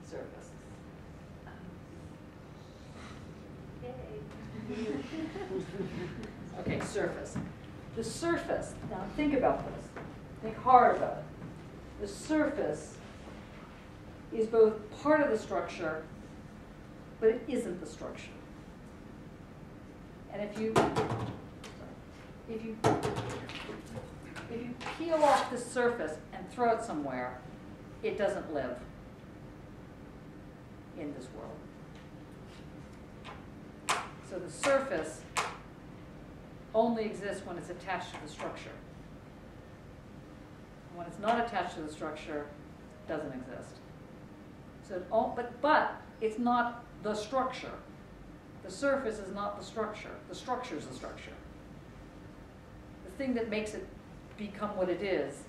Surface. Yay. Okay, surface. The surface, now think about this. Think hard about it. The surface is both part of the structure, but it isn't the structure. And if you peel off the surface and throw it somewhere, it doesn't live in this world. So the surface only exists when it's attached to the structure. When it's not attached to the structure, it doesn't exist. So, but it's not the structure. The surface is not the structure. The structure is the structure. The thing that makes it become what it is,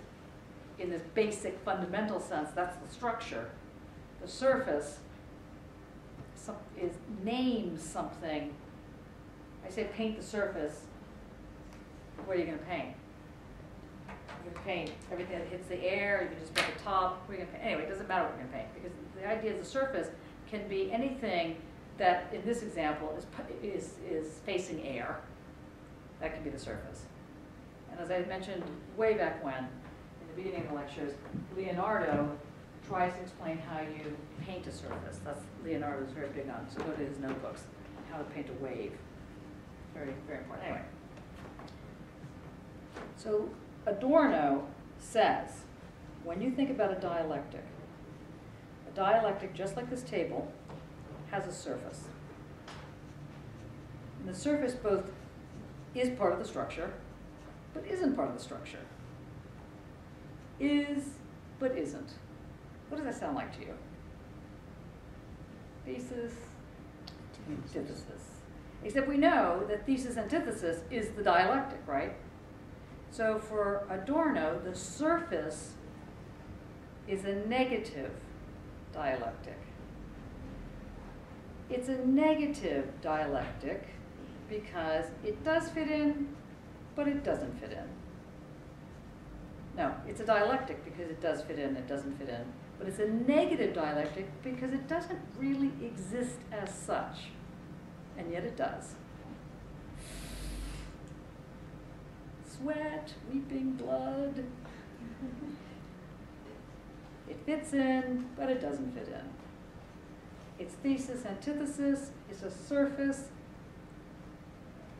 in this basic fundamental sense, that's the structure. The surface names something. I say paint the surface. What are you going to paint? You can paint everything that hits the air, you can just paint the top, what are you going to paint? Anyway, it doesn't matter what you're going to paint, because the idea of the surface can be anything that in this example is facing air. That can be the surface. And as I mentioned way back when, in the beginning of the lectures, Leonardo tries to explain how you paint a surface. That's Leonardo's very big on. So go to his notebooks, how to paint a wave. Very, very important. Anyway. So Adorno says, when you think about a dialectic, just like this table, has a surface. And the surface both is part of the structure, but isn't part of the structure. Is, but isn't. What does that sound like to you? Thesis, antithesis. Except we know that thesis antithesis is the dialectic, right? So for Adorno, the surface is a negative dialectic. It's a negative dialectic because it does fit in, but it doesn't fit in. No, it's a dialectic because it does fit in, it doesn't fit in. But it's a negative dialectic because it doesn't really exist as such, and yet it does. Sweat, weeping blood. It fits in, but it doesn't fit in. It's thesis, antithesis, it's a surface,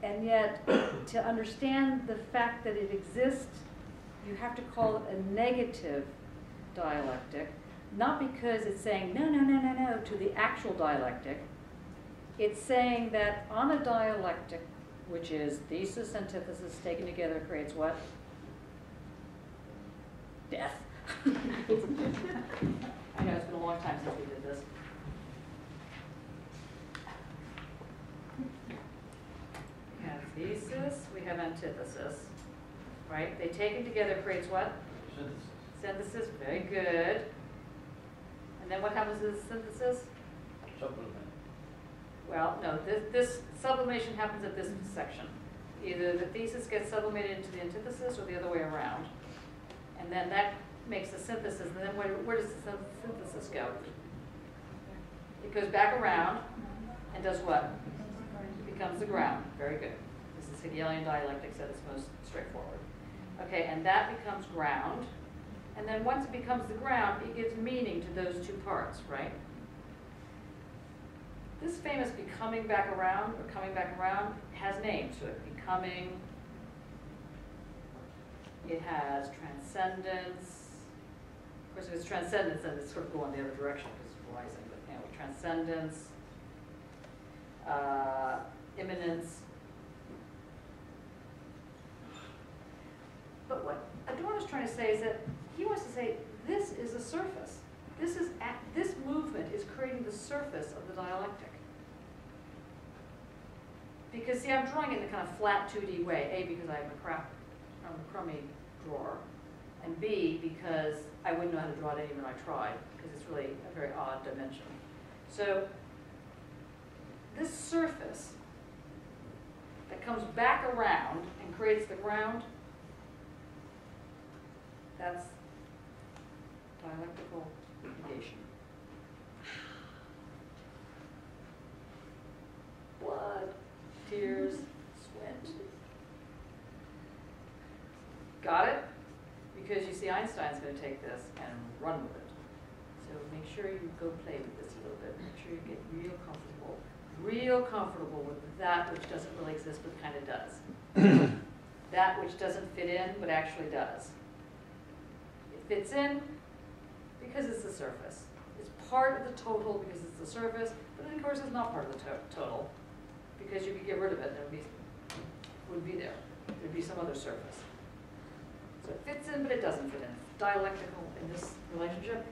and yet to understand the fact that it exists, you have to call it a negative dialectic, not because it's saying no, no, no, no, no to the actual dialectic. It's saying that on a dialectic, which is thesis, antithesis taken together creates what? Death. I know it's been a long time since we did this. We have thesis, we have antithesis, right? They taken together creates what? Synthesis. Synthesis, very good. And then what happens to the synthesis? Supplement. Well, no, this sublimation happens at this section. Either the thesis gets sublimated into the antithesis or the other way around. And then that makes the synthesis, and then where does the synthesis go? It goes back around and does what? Becomes the ground. Very good. This is Hegelian dialectics at its most straightforward. Okay, and that becomes ground. And then once it becomes the ground, it gives meaning to those two parts, right? This famous becoming back around, or coming back around, has names to it. Becoming, it has transcendence. Of course, if it's transcendence, then it's sort of going the other direction because it's rising. But anyway, transcendence, immanence. But what Adorno's trying to say is that he wants to say this is a surface. This movement is creating the surface of the dialectic. Because see, I'm drawing it in a kind of flat 2D way. A, because I have a crummy drawer, and B, because I wouldn't know how to draw it even if I tried, because it's really a very odd dimension. So this surface that comes back around and creates the ground, that's dialectical negation. Blood, tears, sweat. Got it? Because you see, Einstein's going to take this and run with it. So make sure you go play with this a little bit. Make sure you get real comfortable with that which doesn't really exist but kind of does. That which doesn't fit in but actually does. It fits in because it's the surface. It's part of the total because it's the surface, but of course it's not part of the total because you could get rid of it and it would be there. There'd be some other surface. So it fits in, but it doesn't fit in. It's dialectical in this relationship.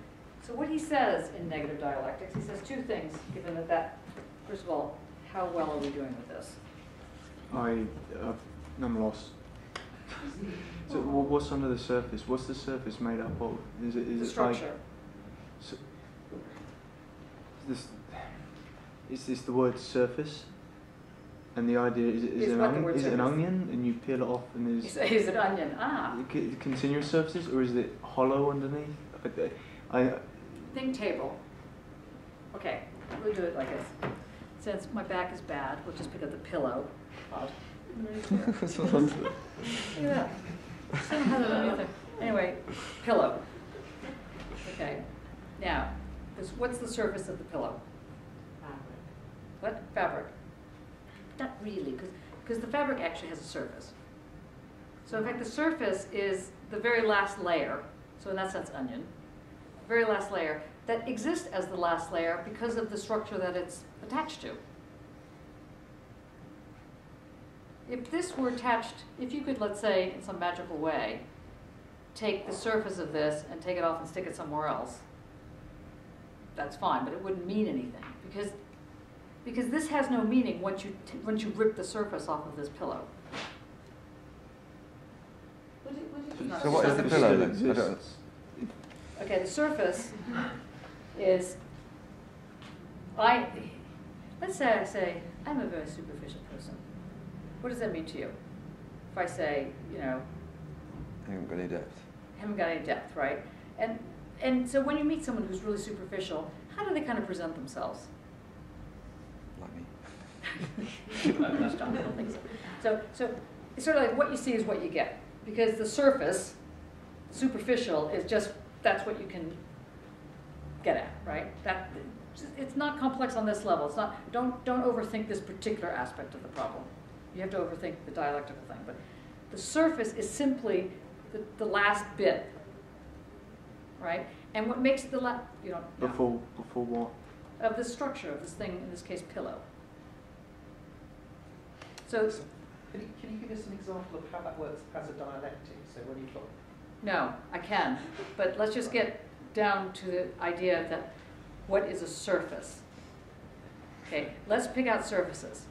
So what he says in negative dialectics, he says two things, given that, first of all, how well are we doing with this? I'm lost. So what's under the surface? What's the surface made up of? Is it structure. Like, so, is this the word surface? And the idea is it an onion and you peel it off and there's is it onion? Ah. Continuous surfaces, or is it hollow underneath? Think table. Okay, we'll do it like this. since my back is bad, we'll just pick up the pillow. Odd. Look at that. I don't have that on either. Anyway, pillow. Okay. Now, what's the surface of the pillow? Fabric. What? Fabric. Not really, because the fabric actually has a surface. So in fact, the surface is the very last layer. So in that sense, onion. The very last layer that exists as the last layer because of the structure that it's attached to. If this were attached, if you could, let's say, in some magical way, take the surface of this and take it off and stick it somewhere else, that's fine, but it wouldn't mean anything because this has no meaning once you rip the surface off of this pillow. So what is the pillow then? I don't- Okay, the surface is, let's say I say, I'm a very superficial person. What does that mean to you? If I say, you know, I haven't got any depth. haven't got any depth, right? And so when you meet someone who's really superficial, how do they kind of present themselves? Like me. I don't think so. So it's sort of like what you see is what you get. Because the surface, superficial, is just, that's what you can get at, right? It's not complex on this level. It's not, don't overthink this particular aspect of the problem. You have to overthink the dialectical thing. But the surface is simply the last bit, right? And what makes the last, you don't know. Before what? Of the structure of this thing, in this case, pillow. So, Can you give us an example of how that works as a dialectic? So when you've got... no, I can. But let's just get down to the idea that what is a surface? Okay, let's pick out surfaces.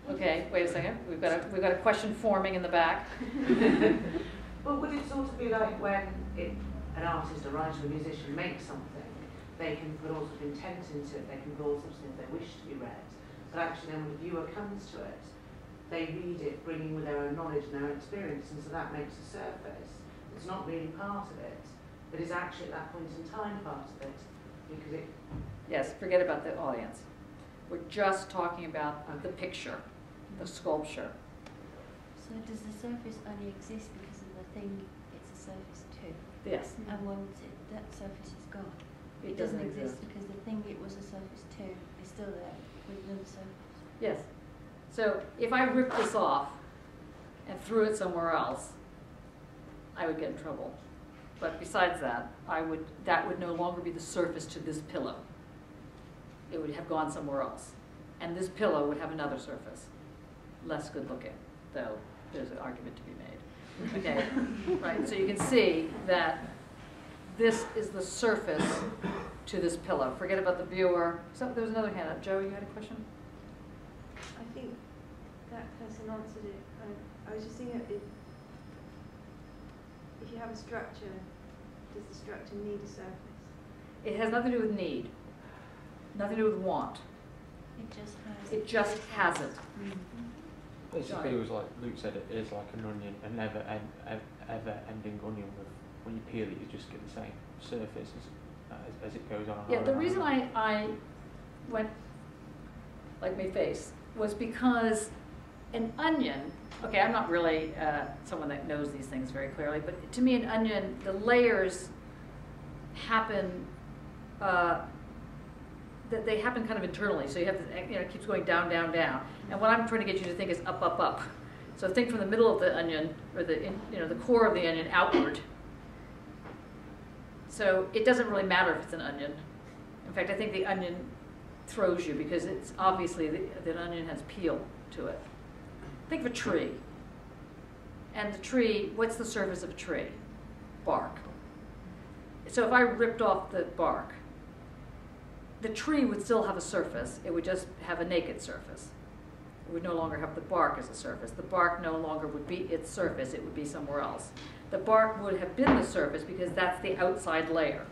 Okay, wait a second. We've got a question forming in the back. Well, would it sort of be like when an artist, a writer, a musician makes something, they can put all sorts of intent into it, they can put all sorts of things they wish to be read, but actually then when the viewer comes to it, they read it bringing with their own knowledge and their own experience, and so that makes a surface. It's not really part of it, but is actually at that point in time part of it, because it... Yes, forget about the audience. We're just talking about the picture, the sculpture. So does the surface only exist because of the thing it's a surface to? Yes. And once that surface is gone, It doesn't doesn't exist exist. because the thing it was a surface to is still there within the surface. Yes. So if I ripped this off and threw it somewhere else, I would get in trouble. But besides that, that would no longer be the surface to this pillow. It would have gone somewhere else. And this pillow would have another surface. Less good looking, though there's an argument to be made. Okay, right, so you can see that this is the surface to this pillow. Forget about the viewer. So there's another hand up. Joe, you had a question? I think that person answered it. I was just thinking, if you have a structure, does the structure need a surface? It has nothing to do with need, nothing to do with want. It just has. It just has it. Basically, it was like Luke said, it is like an onion, a never-ending onion. When you peel it, you just get the same surface as it goes on. Yeah, the reason I went like my face was because an onion, okay, I'm not really someone that knows these things very clearly, but to me an onion, the layers happen, that they happen kind of internally. So you have, it keeps going down, down, down. And what I'm trying to get you to think is up, up, up. So think from the middle of the onion, or the core of the onion outward. So it doesn't really matter if it's an onion. In fact, I think the onion throws you because it's obviously the onion has peel to it. Think of a tree. And the tree, what's the surface of a tree? Bark. So if I ripped off the bark, the tree would still have a surface. It would just have a naked surface. It would no longer have the bark as a surface. The bark no longer would be its surface. It would be somewhere else. The bark would have been the surface because that's the outside layer.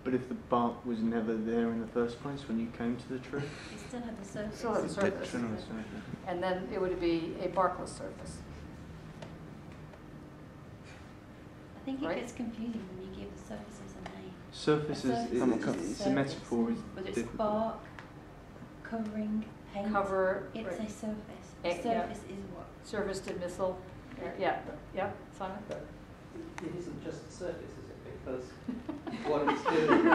But if the bark was never there in the first place when you came to the tree? It still had the surface. Still had the surface. And then it would be a barkless surface. think it right? gets confusing when you give the surfaces a name. Surface it's a metaphor. Whether it's bark, covering, paint, Cover, it's right. a surface. Eh, A surface is what? Surface to missile. Yeah, Simon? It isn't just a surface, is it? Because what it's doing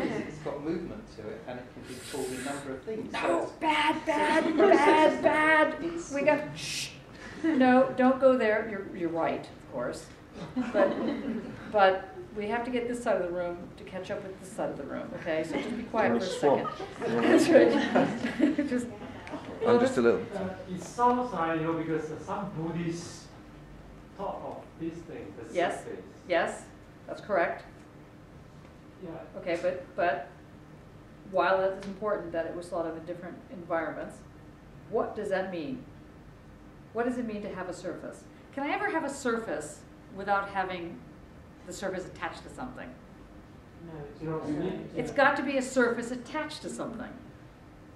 is it's got movement to it, and it can be called a number of things. No, So bad. it's, We got, shh. No, don't go there. You're right, of course. But we have to get this side of the room to catch up with this side of the room, okay? So just be quiet for a second. That's right. Just, I'm just a little. It sounds like, because some Buddhists thought of this thing, the Yes. surface. yes, that's correct. Yeah. Okay, but while it is important that it was thought of in different environments, what does that mean? What does it mean to have a surface? Can I ever have a surface without having the surface attached to something? No, It's got to be a surface attached to something.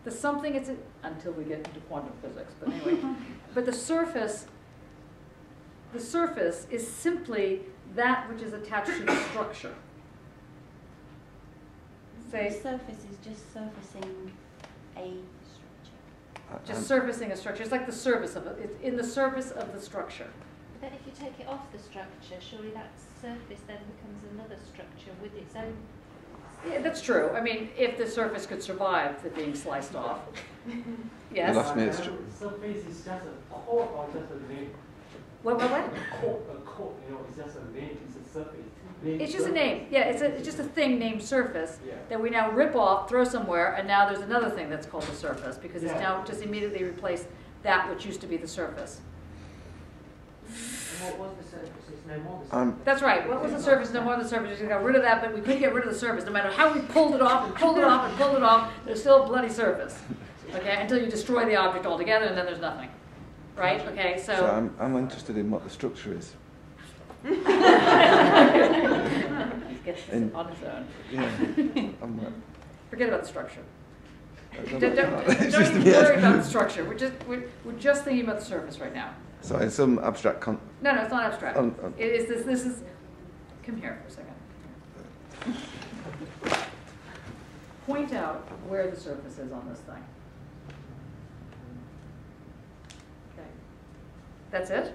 The something is until we get into quantum physics, but anyway. But the surface is simply that which is attached to the structure. The Say, surface is just surfacing a structure. just surfacing a structure. It's like the surface of it. It's in the surface of the structure. But if you take it off the structure, surely that surface then becomes another structure with its own. Yeah, that's true. I mean, if the surface could survive the being sliced off. Yes. You lost me. It's Surface is just a core or just a name? What? A core, is just a name, it's a surface. It's just a name. Yeah, it's just a thing named surface Yeah. that we now rip off, throw somewhere, and now there's another thing that's called the surface because it's Yeah. now just immediately replaced that which used to be the surface. And what was the surface is no more the surface. That's right. What was the surface? No more the surface. We got rid of that, but we couldn't get rid of the surface. No matter how we pulled it off and pulled it off and pulled it off, there's still a bloody surface. Okay, until you destroy the object altogether, and then there's nothing. Right? Okay, So I'm interested in what the structure is. He gets this on his own. Yeah. Forget about the structure. Don't Don't even worry about the structure. We're just thinking about the surface right now. So in some abstract No, it's not abstract. On- It is this is. Come here for a second. Point out where the surface is on this thing. Okay. That's it?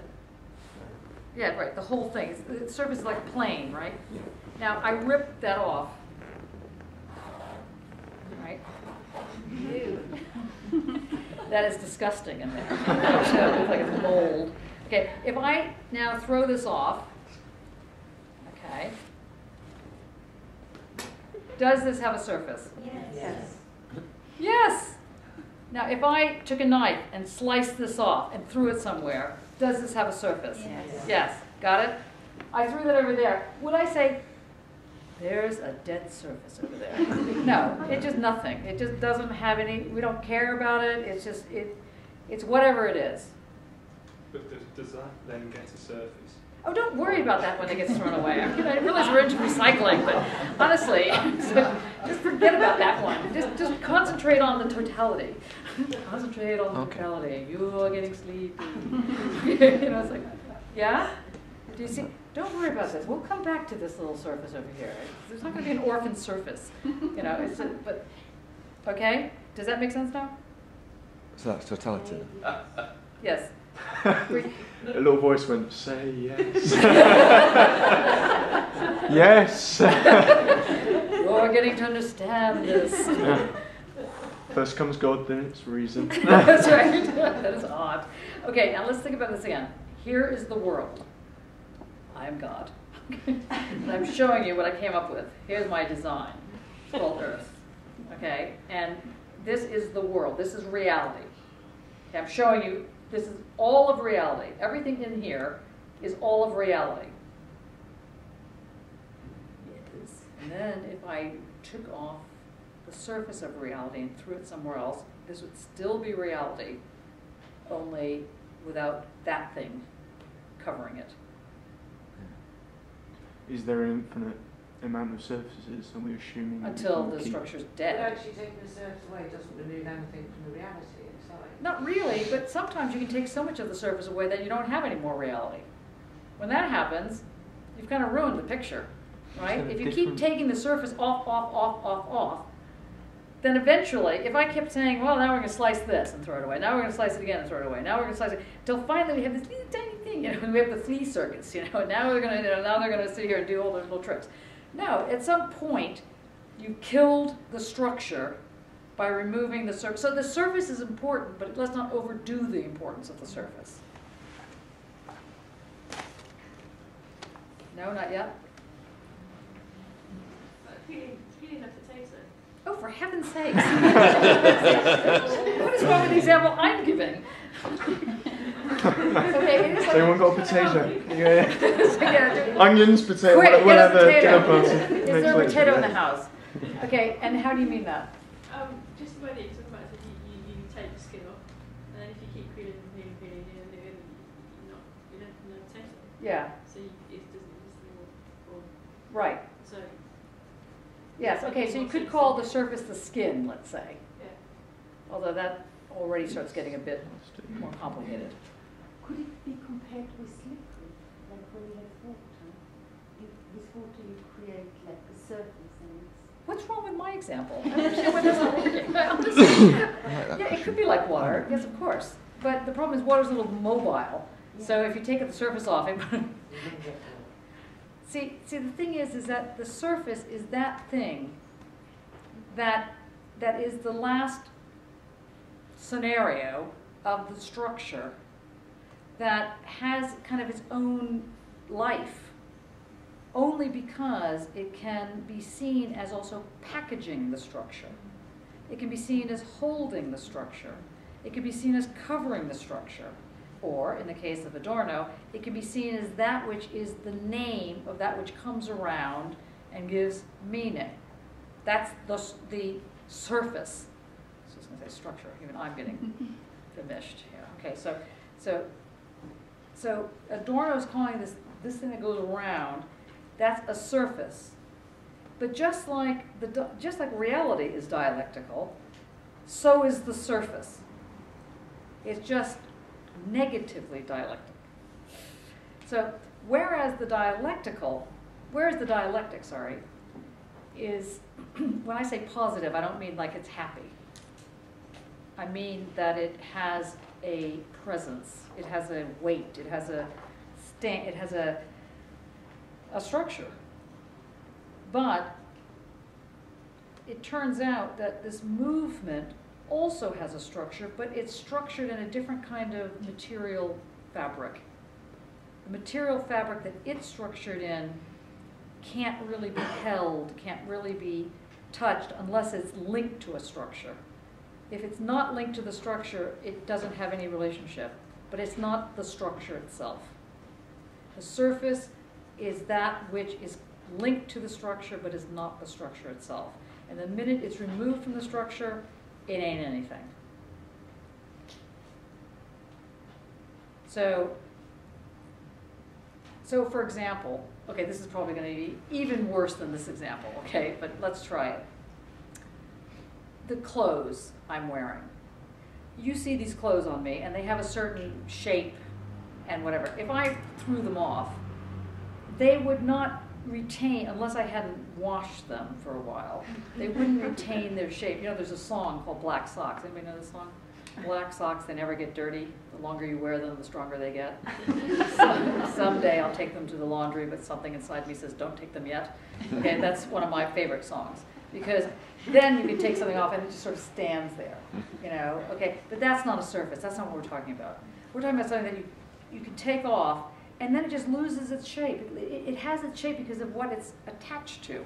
Yeah, right. The whole thing. The surface is like a plane, right? Now I ripped that off. Right? Ew. That is disgusting in there. It's like it's mold. Okay, if I now throw this off, okay, does this have a surface? Yes. Yes. Now, if I took a knife and sliced this off and threw it somewhere, does this have a surface? Yes. Yes. Got it? I threw that over there. Would I say, there's a dead surface over there? No, it's just nothing. It just doesn't have any, we don't care about it. It's just, it's whatever it is. But does that then get a surface? Oh, don't worry about that when it gets thrown away. I realize we're into recycling, but honestly, just forget about that one. Just concentrate on the totality. Concentrate on the totality. You're getting sleepy. It's like, yeah? Do you see? Don't worry about this. We'll come back to this little surface over here. There's not going to be an orphan surface. But okay? Does that make sense now? So that's totality. Yes. A little voice went, say yes. Yes. You're getting to understand this. Yeah. First comes God, then it's reason. That's right. That is odd. Okay, now let's think about this again. Here is the world. I am God. And I'm showing you what I came up with. Here's my design. It's called Earth. Okay, and this is the world. This is reality. Okay, I'm showing you this is all of reality. Everything in here is all of reality. Yes. And then if I took off the surface of reality and threw it somewhere else, this would still be reality, only without that thing covering it. Is there an infinite amount of surfaces, and we're assuming Until we the keep- structure's But dead. actually taking the surface away doesn't remove anything from the reality inside. Not really, but sometimes you can take so much of the surface away that you don't have any more reality. When that happens, you've kind of ruined the picture, right? So If you keep different- taking the surface off, then eventually, if I kept saying, well, now we're going to slice this and throw it away, now we're going to slice it again and throw it away, now we're going to slice it, till finally we have this little tiny thing, we have the flea circus, and now we're going to, now they're going to sit here and do all those little tricks. No, at some point, you killed the structure by removing the surface. So the surface is important, but let's not overdo the importance of the surface. No, not yet? Peeling a potato. Oh, for heaven's sake. What is wrong with the example I'm giving? Okay, it is like, Anyone got a potato? Yeah. yeah, Onions, potato, quick, we'll get have a a dinner potato. party. Is there a potato in the house? Okay, and how do you mean that? Just the way that you talk about it, you take the skin off, and then if you keep peeling, you don't know potato. Yeah, So it doesn't or right. so Yes, okay, so you could call the surface the skin, let's say. yeah. Although that already starts getting a bit more complicated. Could it be compared with liquid? Like when you have water, with water you create like a surface and it's... What's wrong with my example? I don't understand why that's not working. Yeah, it could be like water, yes, of course. But the problem is water's a little mobile. So if you take the surface off, it See, the thing is that the surface is that thing that is the last scenario of the structure that has kind of its own life, only because it can be seen as also packaging the structure. It can be seen as holding the structure. It can be seen as covering the structure. Or, in the case of Adorno, it can be seen as that which is the name of that which comes around and gives meaning. That's the surface. So I was going to say structure. Even I'm getting finished here. Okay, so Adorno's calling this thing that goes around, that's a surface. But just like reality is dialectical, so is the surface. It's just negatively dialectic. So whereas the dialectic, is, when I say positive, I don't mean like it's happy. I mean that it has a presence, it has a weight, it has a structure. But it turns out that this movement also has a structure, but it's structured in a different kind of material fabric. The material fabric that it's structured in can't really be held, can't really be touched unless it's linked to a structure. If it's not linked to the structure, it doesn't have any relationship, but it's not the structure itself. The surface is that which is linked to the structure, but is not the structure itself. And the minute it's removed from the structure, it ain't anything. So for example, okay, this is probably going to be even worse than this example, okay, but let's try it. The clothes I'm wearing. You see these clothes on me, and they have a certain shape and whatever. If I threw them off, they would not retain, unless I hadn't washed them for a while, they wouldn't retain their shape. You know, there's a song called Black Socks. Anybody know this song? Black socks, they never get dirty. The longer you wear them, the stronger they get. Someday I'll take them to the laundry, but something inside me says, don't take them yet. Okay, that's one of my favorite songs. Because then you can take something off and it just sort of stands there, you know? Okay, but that's not a surface. That's not what we're talking about. We're talking about something that you can take off, and then it just loses its shape. It has its shape because of what it's attached to.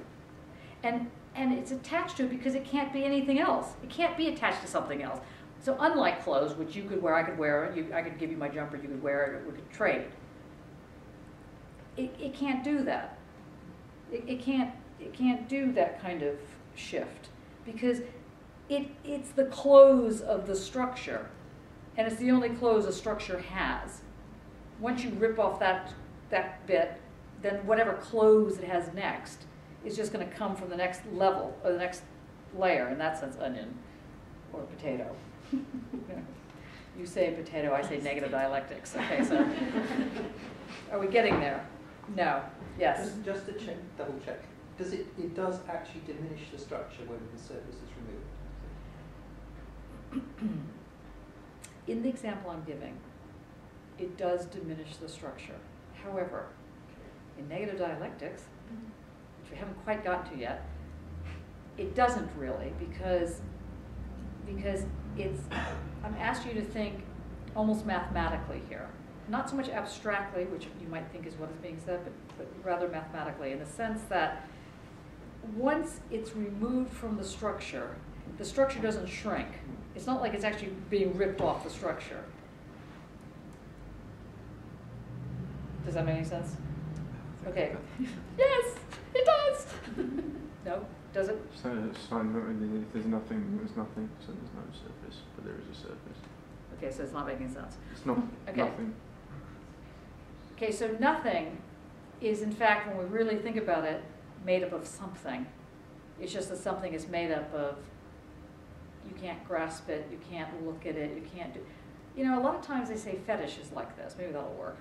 And it's attached to it because it can't be anything else. It can't be attached to something else. So unlike clothes, which you could wear, I could wear, I could give you my jumper, you could wear it, we could trade. It can't do that. It can't do that kind of shift because it's the clothes of the structure, and it's the only clothes a structure has. Once you rip off that bit, then whatever clothes it has next is just going to come from the next level, or the next layer, in that sense, onion or potato. You say potato, I say negative dialectics. Okay, so are we getting there? No. Yes. Just to check, double check. Does it does actually diminish the structure when the surface is removed? In the example I'm giving, it does diminish the structure. However, in negative dialectics, which we haven't quite gotten to yet, it doesn't really, because it's, I'm asking you to think almost mathematically here. Not so much abstractly, which you might think is what is being said, but rather mathematically, in the sense that once it's removed from the structure doesn't shrink. It's not like it's actually being ripped off the structure. Does that make any sense? Okay. Yes, it does. No, does it? So it's fine. If there's nothing, there's nothing. So there's no surface, but there is a surface. Okay, so it's not making sense. It's not nothing. Okay, so nothing is, in fact, when we really think about it, made up of something. It's just that something is made up of, you can't grasp it, you can't look at it, you can't do. You know, a lot of times they say fetish is like this. Maybe that'll work.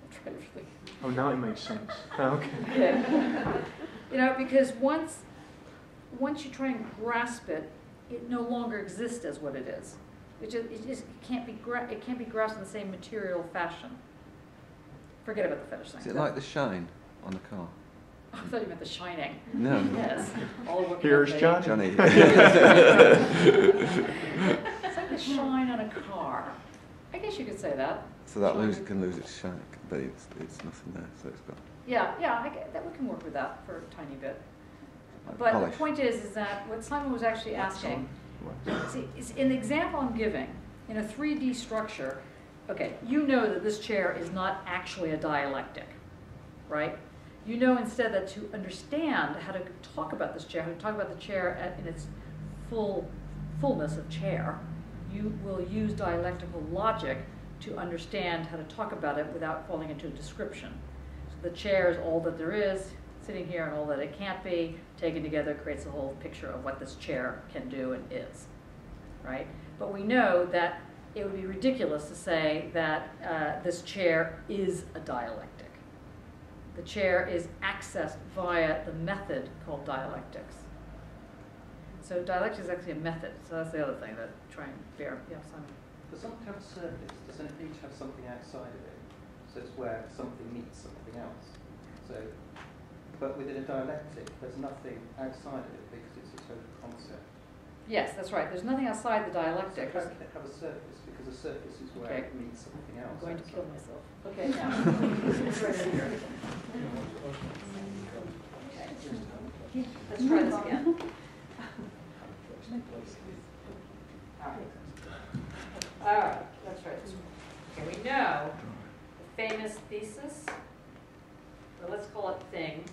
I'll try to think. Oh, now it makes sense. Oh, okay. Yeah. You know, because once you try and grasp it, it no longer exists as what it is. It can't be grasped in the same material fashion. Forget about the fetish thing. Is it like the shine on a car? I thought you meant The Shining. No. Yes. All of what Here's Johnny. Johnny. It's like the shine on a car. I guess you could say that. So that can lose its shine, but it's nothing there, so it's got. Yeah, we can work with that for a tiny bit. Like But polish. the point is that what Simon was actually asking, see, in the example I'm giving, in a 3D structure, okay, you know that this chair is not actually a dialectic, right? You know instead that to understand how to talk about this chair, how to talk about the chair in its fullness of chair, you will use dialectical logic to understand how to talk about it without falling into a description. So the chair is all that there is, sitting here, and all that it can't be, taken together creates a whole picture of what this chair can do and is, right? But we know that it would be ridiculous to say that this chair is a dialectic. The chair is accessed via the method called dialectics. So dialectics is actually a method, so that's the other thing that try and bear. Yeah, Simon. For something to have a surface, doesn't it need to have something outside of it? So it's where something meets something else. So, but within a dialectic, there's nothing outside of it because it's a total concept. Yes, that's right. There's nothing outside the dialectic. So how can it have a surface? Because a surface is where it meets something else. I'm going to outside. kill myself. Okay, now. It's right over here. Okay. Let's try this again. All right, let's try this one. Okay, we know the famous thesis, or let's call it thing.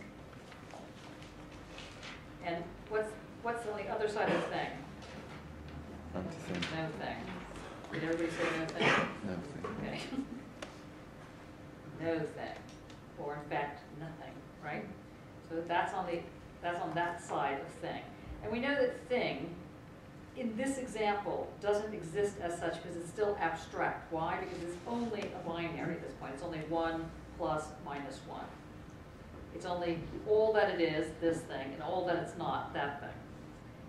And what's on the other side of the thing? Anti-thing. No thing. Did everybody say no thing? No thing. Okay. No thing, or in fact, nothing, right? So that's on that side of thing. And we know that thing, in this example, doesn't exist as such because it's still abstract. Why? Because it's only a binary at this point. It's only 1 plus minus 1. It's only all that it is, this thing, and all that it's not, that thing.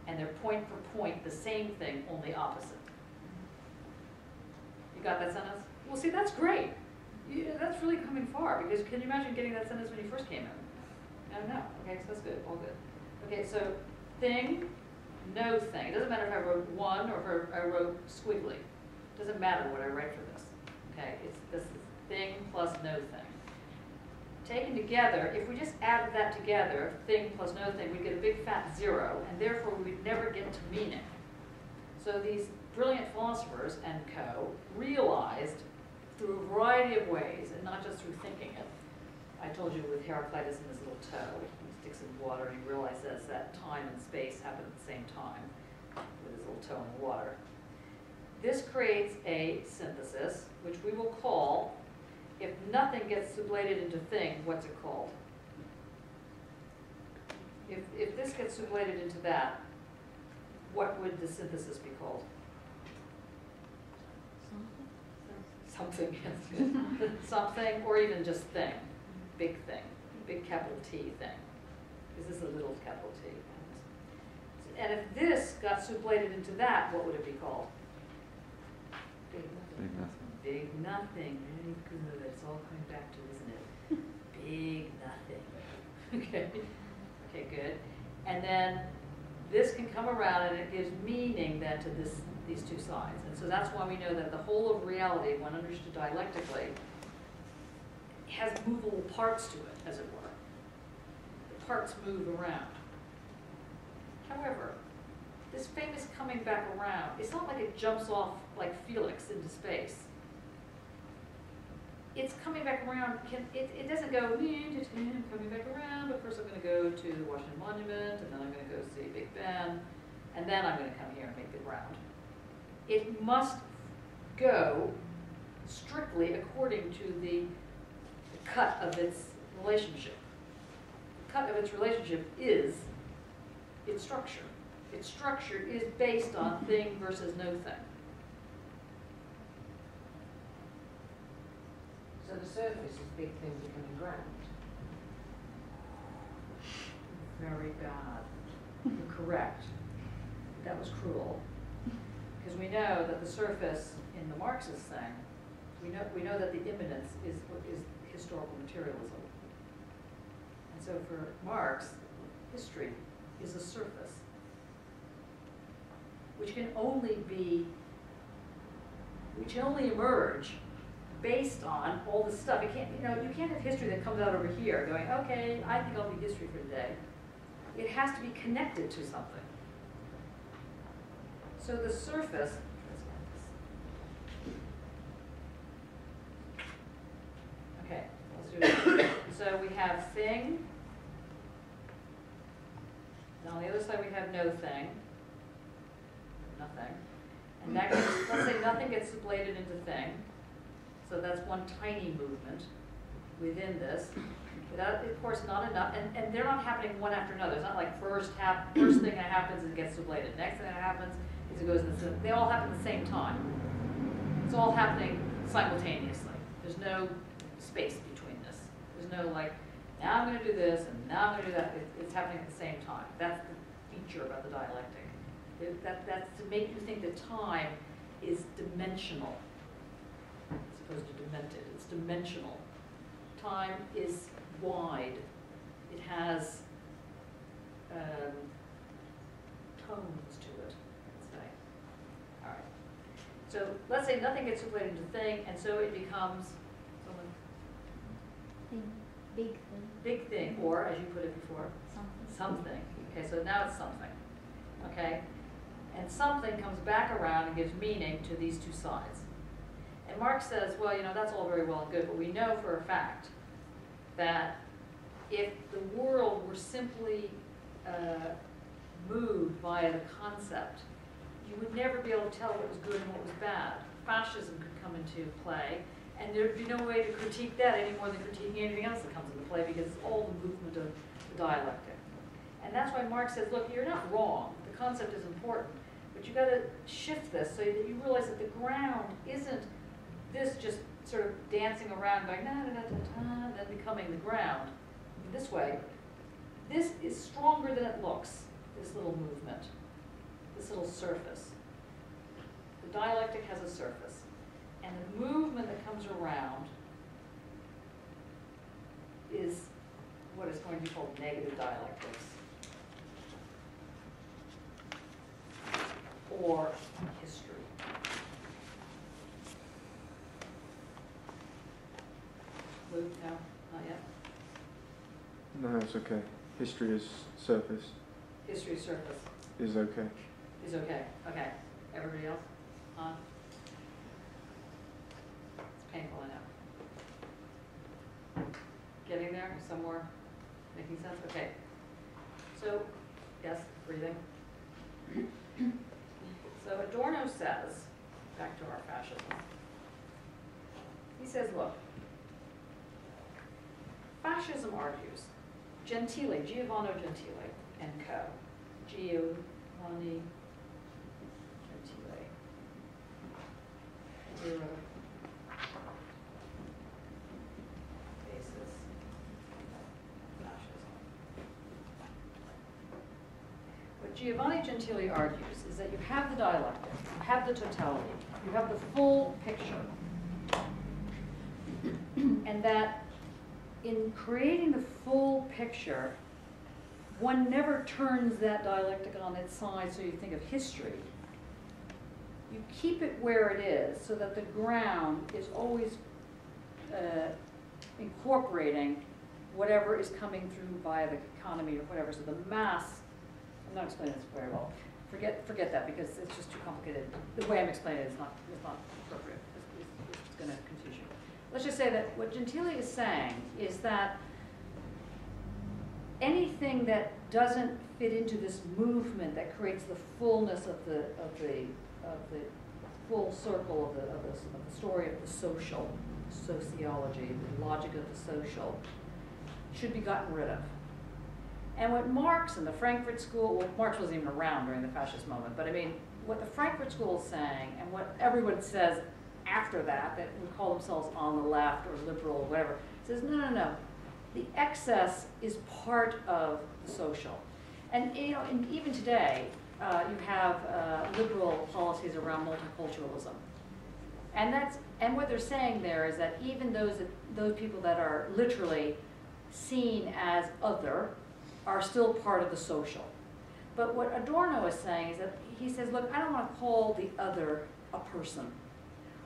And they're point for point the same thing, only opposite. You got that sentence? Well, see, that's great. That's really coming far, because can you imagine getting that sentence when you first came in? I don't know. Okay, so that's good, all good. Okay, so thing, no thing. It doesn't matter if I wrote 1 or if I wrote squiggly. It doesn't matter what I write for this. Okay, it's this is thing plus no thing. Taken together, if we just added that together, thing plus no thing, we'd get a big fat 0, and therefore we'd never get to meaning. So these brilliant philosophers and co. realized through a variety of ways, and not just through thinking it. I told you with Heraclitus and his little toe, he sticks in water and he realizes that time and space happen at the same time with his little toe in the water. This creates a synthesis, which we will call, if nothing gets sublated into thing, what's it called? If this gets sublated into that, what would the synthesis be called? Something, yes. Something, or even just thing, big thing. big capital T thing. Because this is a little capital T. And if this got sublated into that, what would it be called? Big nothing. Big nothing. Very good. It's all coming back to, isn't it? Big nothing. Okay. Okay, good. And then this can come around and it gives meaning then to these two sides. And so that's why we know that the whole of reality, when understood dialectically, has movable parts to it, as it were. The parts move around. However, this famous coming back around, it's not like it jumps off like Felix into space. It's coming back around, it doesn't go, I'm coming back around, but first I'm going to go to the Washington Monument, and then I'm going to go see Big Ben, and then I'm going to come here and make the ground. It must go strictly according to the cut of its relationship. The cut of its relationship is its structure. Its structure is based on thing versus no thing. So the surface is big thing becoming ground. Very bad. You're correct. That was cruel. Because we know that the surface in the Marxist thing, we know that the immanence is historical materialism. And so for Marx, history is a surface, which can only emerge based on all the stuff. You can't have history that comes out over here going, okay, I think I'll be history for today. It has to be connected to something. So the surface, okay, let's do this. So we have thing, and on the other side we have no thing, nothing. And that gets, let's say nothing gets sublated into thing. So that's one tiny movement within this. Without, of course, not enough, and they're not happening one after another. It's not like first thing that happens is it gets sublated. Next thing that happens is it goes in the, they all happen at the same time. It's all happening simultaneously. There's no space between this. There's no like, now I'm going to do this and now I'm going to do that. It's happening at the same time. That's the feature about the dialectic. That's to make you think that time is dimensional. As opposed to demented. It's dimensional. Time is wide. It has tones to it, let's say. All right. So let's say nothing gets sublated into thing, and so it becomes Thing. Big thing. Big thing, or as you put it before, something. Okay, so now it's something. Okay? And something comes back around and gives meaning to these two sides. And Marx says, well, that's all very well and good, but we know for a fact that if the world were simply moved via the concept, you would never be able to tell what was good and what was bad. Fascism could come into play, and there'd be no way to critique that any more than critiquing anything else that comes into play, because it's all the movement of the dialectic. And that's why Marx says, look, you're not wrong. The concept is important, but you've got to shift this so that you realize that the ground isn't this just sort of dancing around going da-da-da-da-da, and then becoming the ground. This way, this is stronger than it looks, this little movement, this little surface. The dialectic has a surface, and the movement that comes around is what is going to be called negative dialectics, or history. Luke, no, not yet. No, it's okay. History is surface. History is surface. Is okay. Is okay. Okay. Everybody else? On? It's painful, I know. Getting there? Somewhere? Making sense? Okay. So, yes, breathing. So Adorno says, back to our fascism, he says, look, fascism argues, Gentile, Giovanni Gentile and co. Giovanni Gentile. Zero. Basis. Giovanni Gentili argues is that you have the dialectic, you have the totality, you have the full picture, and that in creating the full picture, one never turns that dialectic on its side so you think of history. You keep it where it is so that the ground is always incorporating whatever is coming through via the economy or whatever. So the mass, I'm not explaining this very well. Forget that because it's just too complicated. The way I'm explaining it is not appropriate. It's going to confuse you. Let's just say that what Gentili is saying is that anything that doesn't fit into this movement that creates the fullness of the full circle of the story of the social, sociology, the logic of the social, should be gotten rid of. And what Marx and the Frankfurt School, well, Marx wasn't even around during the fascist moment, but I mean, what the Frankfurt School is saying and what everyone says after that would call themselves on the left or liberal or whatever, says no. The excess is part of the social. And you know, even today, you have liberal policies around multiculturalism. And what they're saying there is that even those people that are literally seen as other are still part of the social. But what Adorno is saying is that he says, look, I don't want to call the other a person.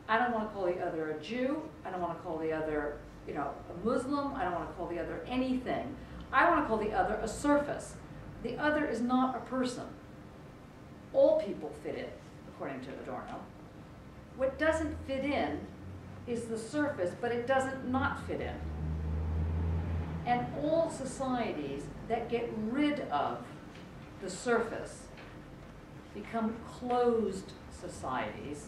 I don't want to call the other a Jew. I don't want to call the other, you know, a Muslim. I don't want to call the other anything. I want to call the other a surface. The other is not a person. All people fit in, according to Adorno. What doesn't fit in is the surface, but it doesn't not fit in. And all societies that get rid of the surface become closed societies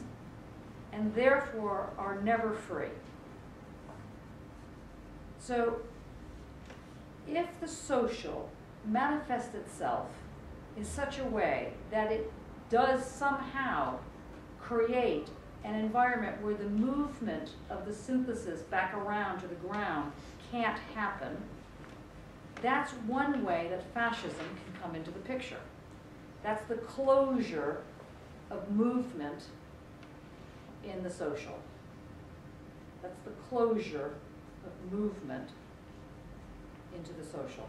and therefore are never free. So if the social manifests itself in such a way that it does somehow create an environment where the movement of the synthesis back around to the ground can't happen, that's one way that fascism can come into the picture. That's the closure of movement in the social. That's the closure of movement into the social.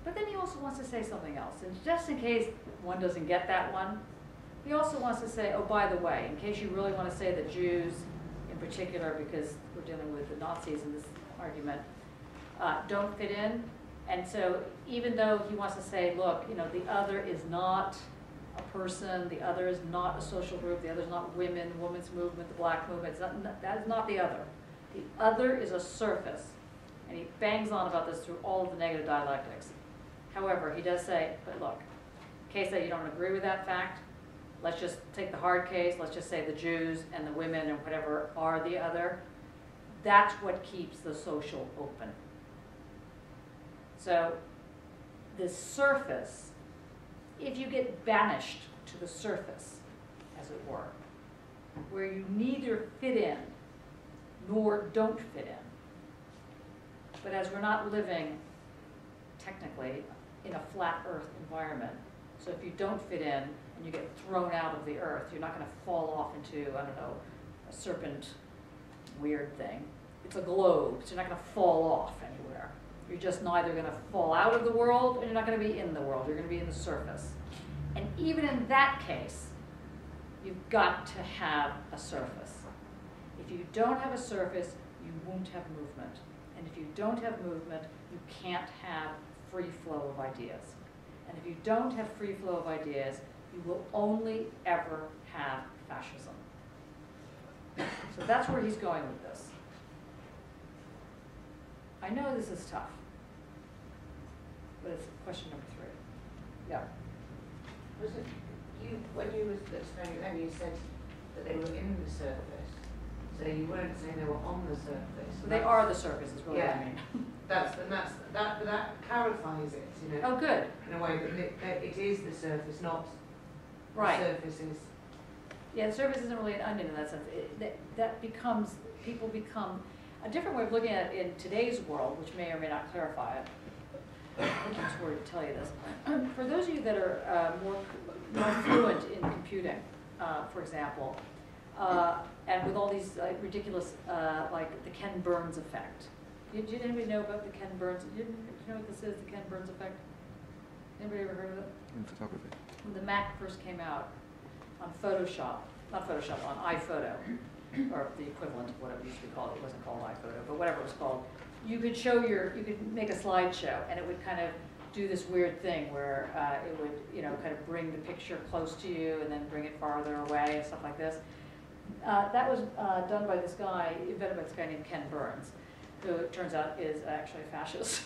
But then he also wants to say something else. And just in case one doesn't get that one, he also wants to say, oh, by the way, in case you really want to say that Jews, in particular, because we're dealing with the Nazis in this argument, don't fit in. And so even though he wants to say, look, you know, the other is not a person, the other is not a social group, the other is not women, the women's movement, the black movement, that is not the other. The other is a surface. And he bangs on about this through all of the negative dialectics. However, he does say, but look, in case that you don't agree with that fact, let's just take the hard case, let's just say the Jews and the women and whatever are the other. That's what keeps the social open. So the surface, if you get banished to the surface, as it were, where you neither fit in nor don't fit in, but as we're not living technically in a flat earth environment, so if you don't fit in and you get thrown out of the earth, you're not going to fall off into, I don't know, a serpent weird thing. It's a globe, so you're not going to fall off anywhere. You're just neither going to fall out of the world and you're not going to be in the world. You're going to be in the surface. And even in that case, you've got to have a surface. If you don't have a surface, you won't have movement. And if you don't have movement, you can't have free flow of ideas. And if you don't have free flow of ideas, you will only ever have fascism. So that's where he's going with this. I know this is tough, but it's question number 3. Yeah. Was it you, when you were explaining it, you said that they were in the surface, so you weren't saying they were on the surface. They are the surface, is really what I mean. That clarifies it, you know. Oh, good. In a way that it is the surface, not right. The surface is. Yeah, the surface isn't really an onion in that sense. People become, a different way of looking at it in today's world, which may or may not clarify it, looking Tori to tell you this. For those of you that are more fluent in computing, for example, and with all these ridiculous, like the Ken Burns effect. Did anybody know about the Ken Burns? Do you know what this is, the Ken Burns effect? Anybody ever heard of it? In photography. When the Mac first came out on Photoshop, not Photoshop, on iPhoto, or the equivalent of whatever it used to be called. It wasn't called iPhoto, but whatever it was called. You could make a slideshow, and it would kind of do this weird thing where it would, kind of bring the picture close to you and then bring it farther away and stuff like this. That was done by this guy, invented by this guy named Ken Burns, who it turns out is actually a fascist.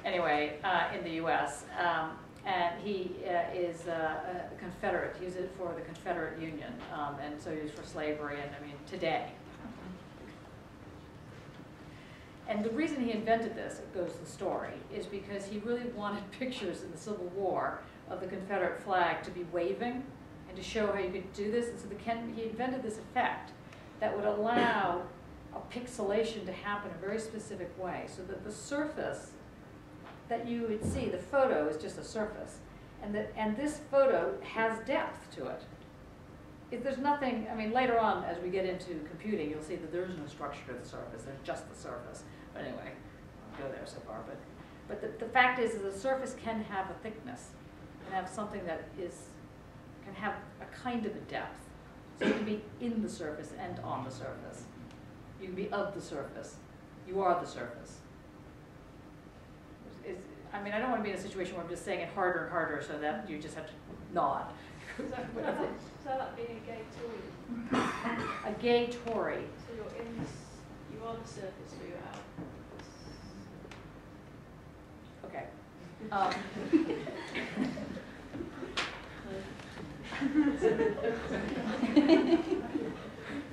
Anyway, in the U.S., and he is a Confederate. He used it for the Confederate Union, and so he used for slavery, and I mean, today. And the reason he invented this, it goes the story, is because he really wanted pictures in the Civil War of the Confederate flag to be waving and to show how you could do this. And so he invented this effect that would allow a pixelation to happen in a very specific way, so that the surface that you would see, the photo is just a surface, and this photo has depth to it. There's nothing, I mean, later on as we get into computing, you'll see that there is no structure to the surface, there's just the surface. But anyway, I won't go there so far, but the fact is that the surface can have a thickness, can have something that can have a kind of a depth. So you can be in the surface and on the surface. You can be of the surface. You are the surface. I mean, I don't want to be in a situation where I'm just saying it harder and harder so that you just have to nod. So that being a gay Tory. A gay Tory. So you're in this, you are the surface, but you're out. Okay.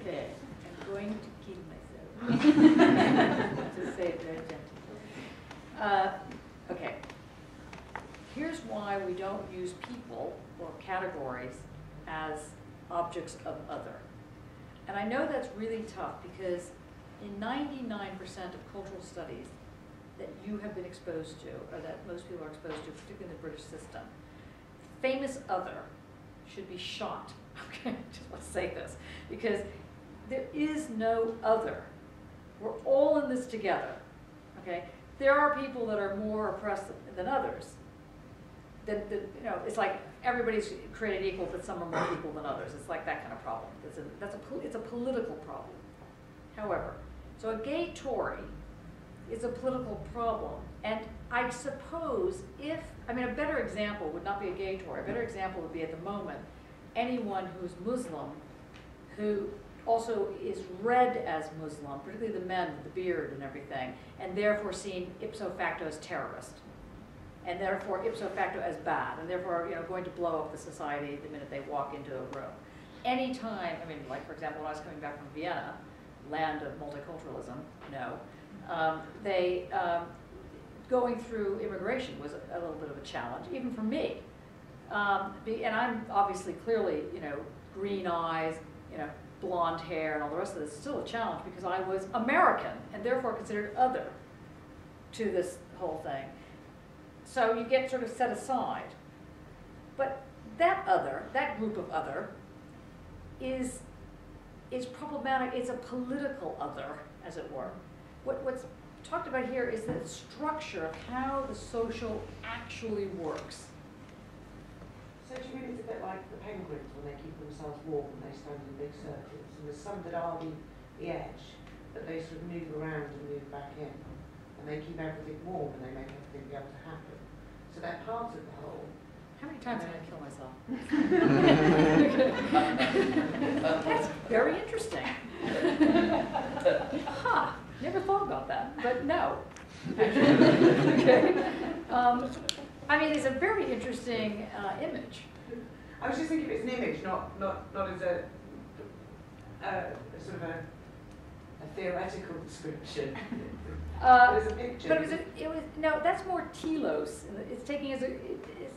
Okay, I'm going to kill myself. To say it very gently. Okay. Here's why we don't use people or categories as objects of other. And I know that's really tough because in 99% of cultural studies that you have been exposed to, or that most people are exposed to, particularly in the British system, famous other should be shot. Okay, I just want to say this, because there is no other. We're all in this together. Okay, there are people that are more oppressed than others. It's like everybody's created equal, but some are more equal than others. It's like that kind of problem. It's a political problem. However, so a gay Tory is a political problem, and I suppose a better example would not be a gay Tory. A better example would be at the moment anyone who's Muslim, who also is read as Muslim, particularly the men with the beard and everything, and therefore seen ipso facto as terrorist, and therefore ipso facto as bad, and therefore going to blow up the society the minute they walk into a room. Anytime, like for example, when I was coming back from Vienna, land of multiculturalism, going through immigration was a little bit of a challenge, even for me. And I'm obviously clearly, green eyes, blonde hair and all the rest of this, still a challenge because I was American and therefore considered other to this whole thing. So you get sort of set aside. But that other, that group of other, is problematic. It's a political other, as it were. What's talked about here is the structure of how the social actually works. So do you mean it's a bit like the penguins when they keep themselves warm and they stand in big circles? And there's some that are the edge, but they sort of move around and move back in. And they keep everything warm and they make everything be able to happen. So they're part of the whole. How many times did I kill myself? That's very interesting. Huh, never thought about that, but no. Okay. It's a very interesting image. I was just thinking it's an image, not as a sort of a theoretical description. But as a picture. But that's more telos. It's taking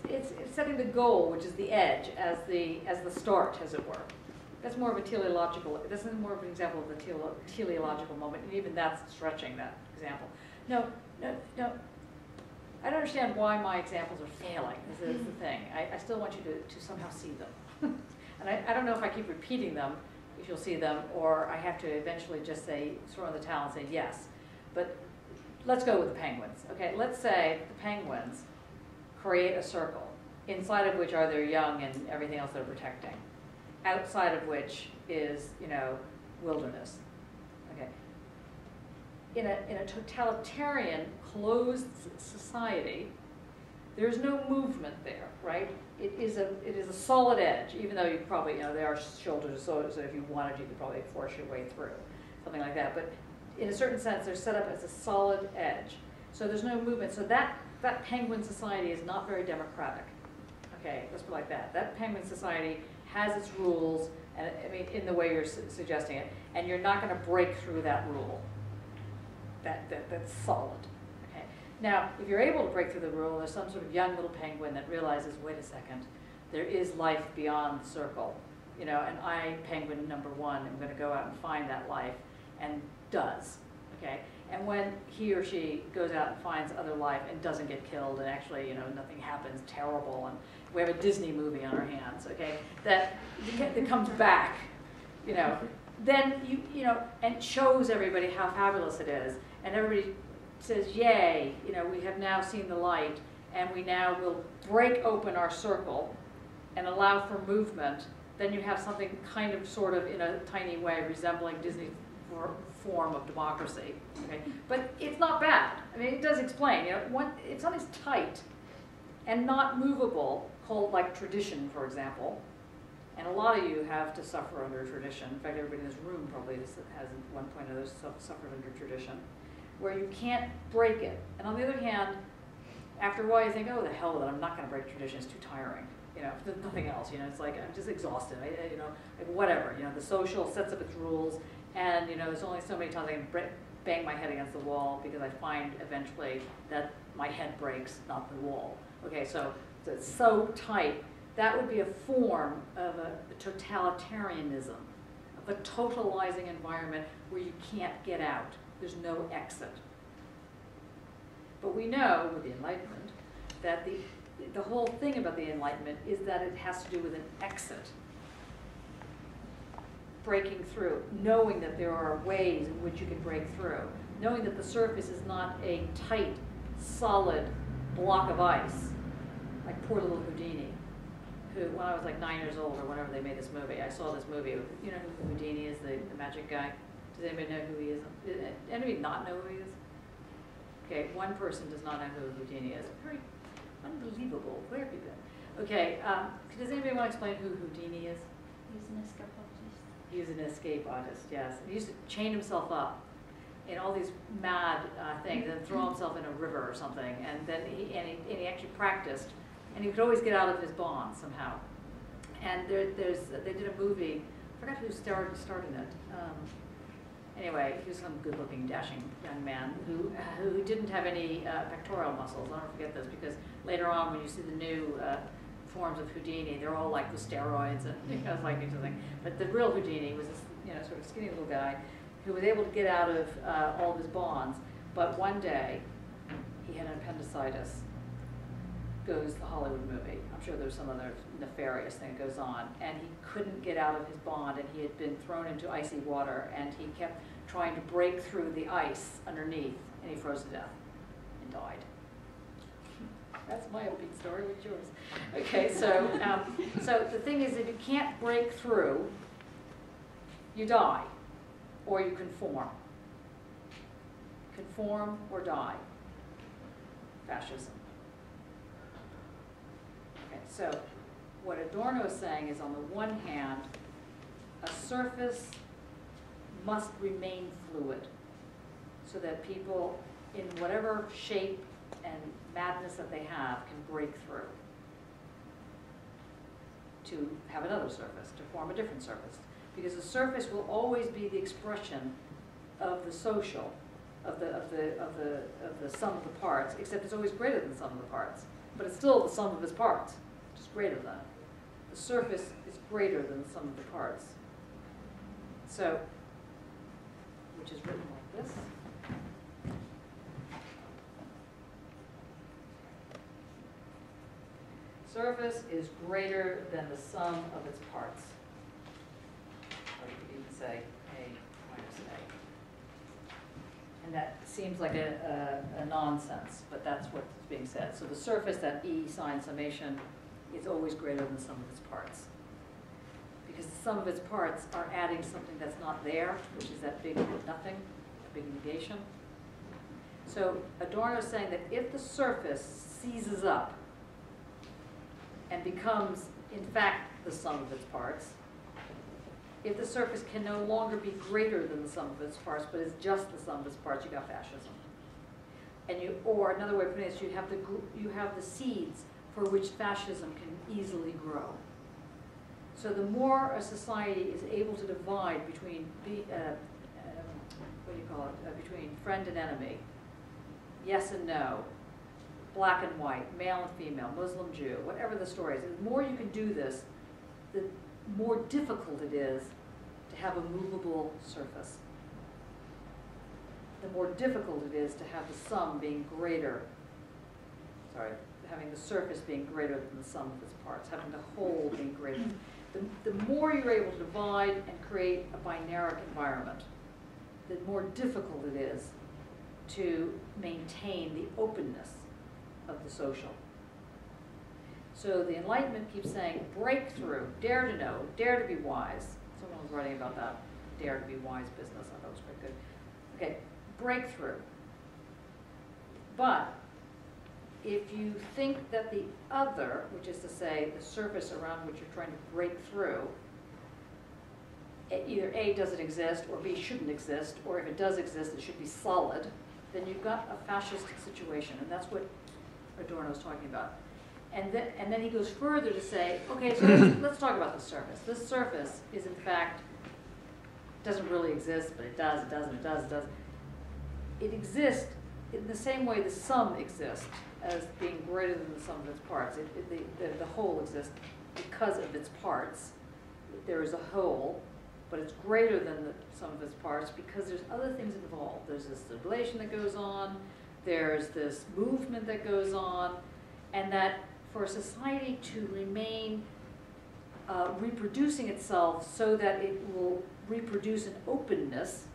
it's setting the goal, which is the edge, as the start, as it were. That's more of a teleological. This is more of an example of the teleological moment, and even that's stretching that example. No, No, I don't understand why my examples are failing, is the thing. I still want you to somehow see them. And I don't know if I keep repeating them, if you'll see them, or I have to eventually just say, throw in the towel and say yes. But let's go with the penguins. Okay, let's say the penguins create a circle, inside of which are their young and everything else they're protecting, outside of which is, wilderness. Okay. In a totalitarian, closed society, there's no movement there, right? It is a solid edge, even though you probably, there are shoulders, so if you wanted, you could probably force your way through, something like that. But in a certain sense, they're set up as a solid edge. So there's no movement. So that penguin society is not very democratic. Okay, let's put it like that. That penguin society has its rules, and I mean, in the way you're suggesting it, and you're not going to break through that rule. That's solid. Okay. Now, if you're able to break through the rule, there's some sort of young little penguin that realizes, wait a second, there is life beyond the circle, and I, penguin number one, am going to go out and find that life, and does. Okay. And when he or she goes out and finds other life and doesn't get killed, and actually, nothing happens terrible, and we have a Disney movie on our hands, okay, that comes back, then and shows everybody how fabulous it is, and everybody says, yay, we have now seen the light, and we now will break open our circle and allow for movement, then you have something kind of, sort of, in a tiny way, resembling Disney form of democracy. Okay? But it's not bad. I mean, it does explain. If something's tight and not movable, called like tradition, for example, and a lot of you have to suffer under tradition. In fact, everybody in this room probably has at one point or another suffered under tradition, where you can't break it. And on the other hand, after a while you think, oh, the hell with it, I'm not going to break tradition, it's too tiring. There's nothing else, it's like, I'm just exhausted, like whatever, the social sets up its rules, and, there's only so many times I can bang my head against the wall because I find eventually that my head breaks, not the wall. Okay, so it's so tight. That would be a form of a totalitarianism, of a totalizing environment where you can't get out. There's no exit. But we know with the Enlightenment that the whole thing about the Enlightenment is that it has to do with an exit. Breaking through, knowing that there are ways in which you can break through, knowing that the surface is not a tight, solid block of ice, like poor little Houdini, who, when I was like 9 years old or whenever they made this movie, I saw this movie. You know who Houdini is, the magic guy? Does anybody know who he is? Anybody not know who he is? Okay, one person does not know who Houdini is. Very unbelievable. Where have you been? Okay, does anybody want to explain who Houdini is? He's an escape artist. He was an escape artist, yes. He used to chain himself up in all these mad things and throw himself in a river or something, and then he actually practiced, and he could always get out of his bonds somehow. And they did a movie. I forgot who starred in it. Anyway, he was some good-looking, dashing young man who didn't have any pectoral muscles. I'll never forget this, because later on, when you see the new forms of Houdini, they're all like the steroids and like these things. But the real Houdini was this, sort of skinny little guy who was able to get out of all of his bonds. But one day, he had an appendicitis. Goes the Hollywood movie. I'm sure there's some other nefarious thing that goes on. And he couldn't get out of his bond, and he had been thrown into icy water, and he kept trying to break through the ice underneath, and he froze to death and died. That's my upbeat story. What's yours? Okay, so the thing is, if you can't break through, you die, or you conform. Conform or die. Fascism. Okay, so what Adorno is saying is, on the one hand, a surface must remain fluid, so that people, in whatever shape and madness that they have, can break through to have another surface, to form a different surface. Because the surface will always be the expression of the social, of the sum of the parts, except it's always greater than the sum of the parts. But it's still the sum of its parts, just greater than. The surface is greater than the sum of the parts. So, which is written like this. Surface is greater than the sum of its parts. Or you could even say A minus A. And that seems like a nonsense, but that's what's being said. So the surface, that E sine summation, is always greater than the sum of its parts. Because the sum of its parts are adding something that's not there, which is that big nothing, a big negation. So Adorno is saying that if the surface seizes up and becomes, in fact, the sum of its parts, if the surface can no longer be greater than the sum of its parts, but is just the sum of its parts, you got fascism. And or another way of putting it is you have the seeds for which fascism can easily grow. So the more a society is able to divide between between friend and enemy, yes and no, black and white, male and female, Muslim, Jew, whatever the story is, the more you can do this, the more difficult it is to have a movable surface. The more difficult it is to have the sum being greater, having the surface being greater than the sum of its parts, having the whole being greater. The more you're able to divide and create a binaric environment, the more difficult it is to maintain the openness of the social. So the Enlightenment keeps saying, breakthrough, dare to know, dare to be wise. Someone was writing about that dare to be wise business. I thought it was quite good. Okay, breakthrough. But if you think that the other, which is to say the surface around which you're trying to break through, either A, doesn't exist, or B, shouldn't exist, or if it does exist, it should be solid, then you've got a fascist situation, and that's what Adorno's talking about. And then he goes further to say, okay, so let's talk about the surface. This surface is, in fact, doesn't really exist, but it does, it doesn't, it does, it does. It exists in the same way the sum exists as being greater than the sum of its parts. The whole exists because of its parts. There is a whole, but it's greater than the sum of its parts because there's other things involved. There's this ablation that goes on, there's this movement that goes on, and that for a society to remain reproducing itself so that it will reproduce an openness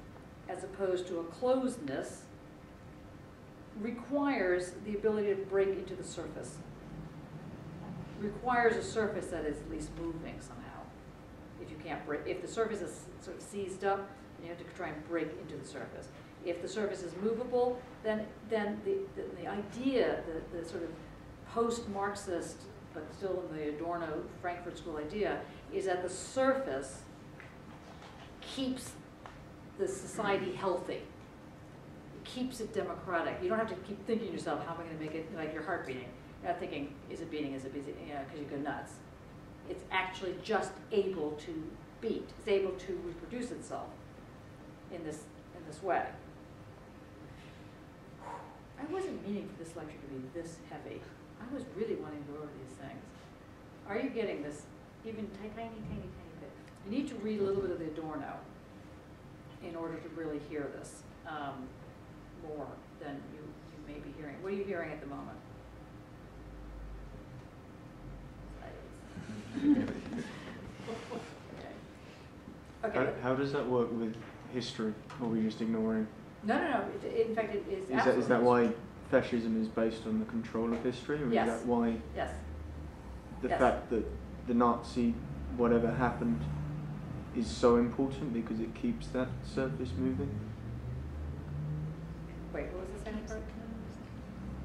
as opposed to a closedness requires the ability to break into the surface. Requires a surface that is at least moving somehow. If you can't break, if the surface is sort of seized up, then you have to try and break into the surface. If the surface is movable, then the idea, the sort of post-Marxist, but still in the Adorno Frankfurt School idea, is that the surface keeps the society healthy. It keeps it democratic. You don't have to keep thinking to yourself, how am I going to make it like your heart beating? You're not thinking, is it beating, is it beating, because you go nuts. It's actually just able to beat. It's able to reproduce itself in this way. I wasn't meaning for this lecture to be this heavy. I was really wanting to go over these things. Are you getting this even tiny, tiny, tiny bit? You need to read a little bit of the Adorno in order to really hear this more than you may be hearing. What are you hearing at the moment? Okay. How does that work with history? Or are we just ignoring? No. In fact, it is. Is that why fascism is based on the control of history, or yes. is that why yes. the fact that the Nazi whatever happened is so important because it keeps that surface moving? Wait, what was the second part?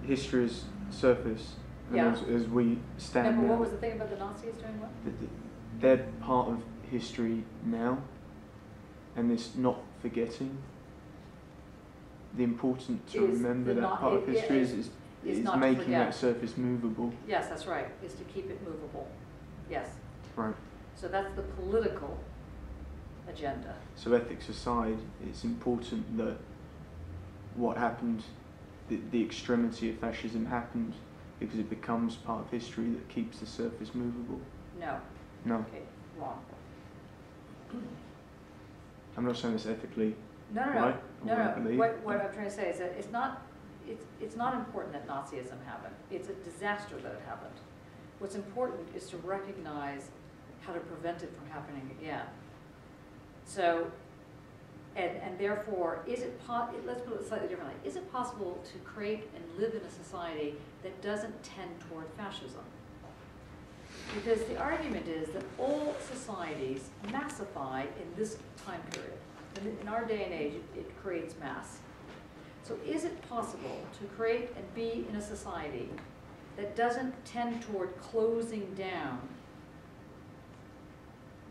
History is surface, and yeah. as we stand no, but now, what was the thing about the Nazis doing what? They're part of history now, and it's not forgetting. The important to remember that part of history is making that surface movable. Yes, that's right, is to keep it movable. Yes. Right. So that's the political agenda. So ethics aside, it's important that what happened, the extremity of fascism happened because it becomes part of history that keeps the surface movable. No. No. Okay, wrong. I'm not saying it's ethically right. No. What I'm trying to say is that it's not important that Nazism happened. It's a disaster that it happened. What's important is to recognize how to prevent it from happening again. So, and therefore, is it let's put it slightly differently. Is it possible to create and live in a society that doesn't tend toward fascism? Because the argument is that all societies massify in this time period. In our day and age, it creates mass. So is it possible to create and be in a society that doesn't tend toward closing down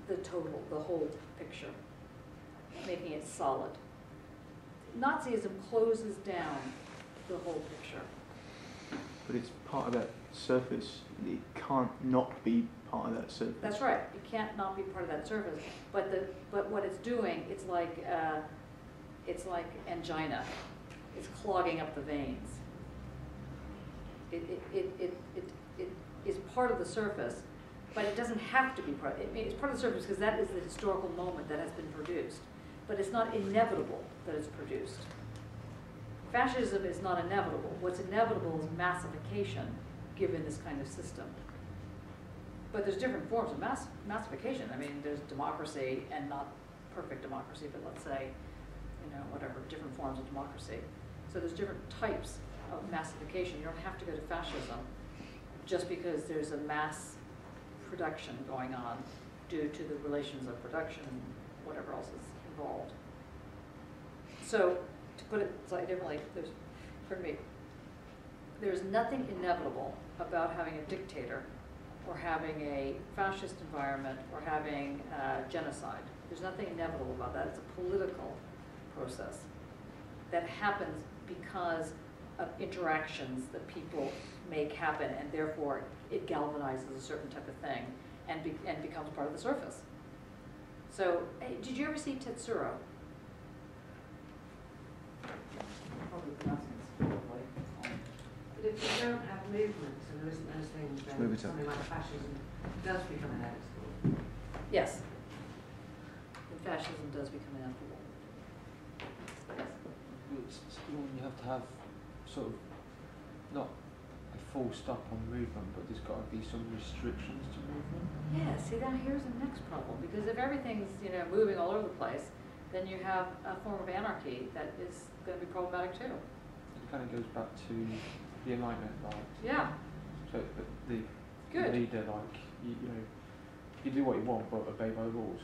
the total, the whole picture, making it solid? Nazism closes down the whole picture. But it's part of that surface. It can't not be part of that surface. That's right. It can't not be part of that surface. But what it's doing, it's like angina. It's clogging up the veins. It is part of the surface, but it doesn't have to be part. It's part of the surface because that is the historical moment that has been produced. But it's not inevitable that it's produced. Fascism is not inevitable. What's inevitable is massification, given this kind of system. But there's different forms of massification. I mean, there's democracy and not perfect democracy, but let's say, whatever, different forms of democracy. So there's different types of massification. You don't have to go to fascism just because there's a mass production going on due to the relations of production and whatever else is involved. So, to put it slightly differently, there's nothing inevitable about having a dictator or having a fascist environment or having genocide. There's nothing inevitable about that. It's a political process that happens because of interactions that people make happen, and therefore it galvanizes a certain type of thing and becomes part of the surface. So, hey, did you ever see Tetsuro? Probably pronouncing this probably. But if you don't have movements and there isn't those things, then something like fascism does become inevitable. Yes. And fascism does become inevitable. You have to have sort of not a full stop on movement, but there's got to be some restrictions to movement. Yeah, see, now here's the next problem, because if everything's moving all over the place, then you have a form of anarchy that is going to be problematic too. It kind of goes back to the Enlightenment, like. Yeah. So the leader, like you do what you want, but obey by the rules.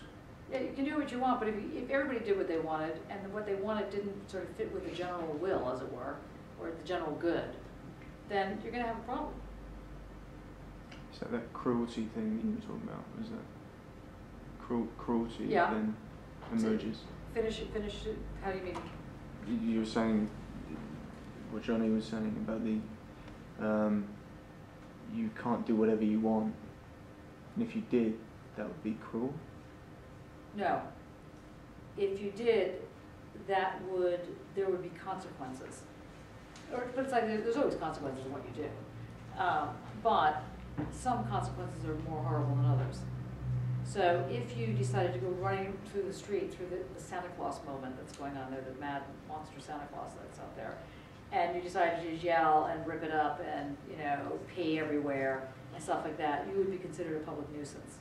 Yeah, you can do what you want, but if everybody did what they wanted, and what they wanted didn't sort of fit with the general will, as it were, or the general good, then you're going to have a problem. Is that cruelty thing that you were talking about? Is that cruelty Yeah. then emerges? So finish it. How do you mean? You were saying what Johnny was saying about the you can't do whatever you want, and if you did, that would be cruel. No. If you did, there would be consequences. But it's like there's always consequences in what you do. But some consequences are more horrible than others. So if you decided to go running through the street, through the Santa Claus moment that's going on there, the mad monster Santa Claus that's out there, and you decided to just yell and rip it up and pee everywhere and stuff like that, you would be considered a public nuisance.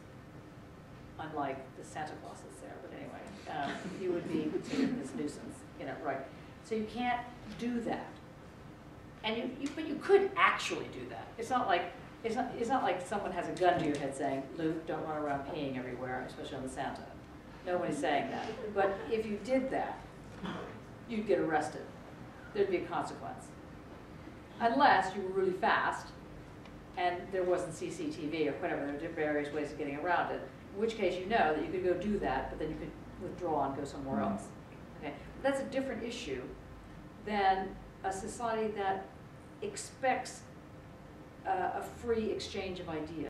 Unlike the Santa Claus that's there, but anyway, you would be considered this nuisance, right? So you can't do that, and but you could actually do that. It's not like someone has a gun to your head saying, "Luke, don't run around peeing everywhere, especially on the Santa." Nobody's saying that. But if you did that, you'd get arrested. There'd be a consequence, unless you were really fast, and there wasn't CCTV or whatever. There are various ways of getting around it. In which case, that you could go do that, but then you could withdraw and go somewhere else. Okay, but that's a different issue than a society that expects a free exchange of ideas.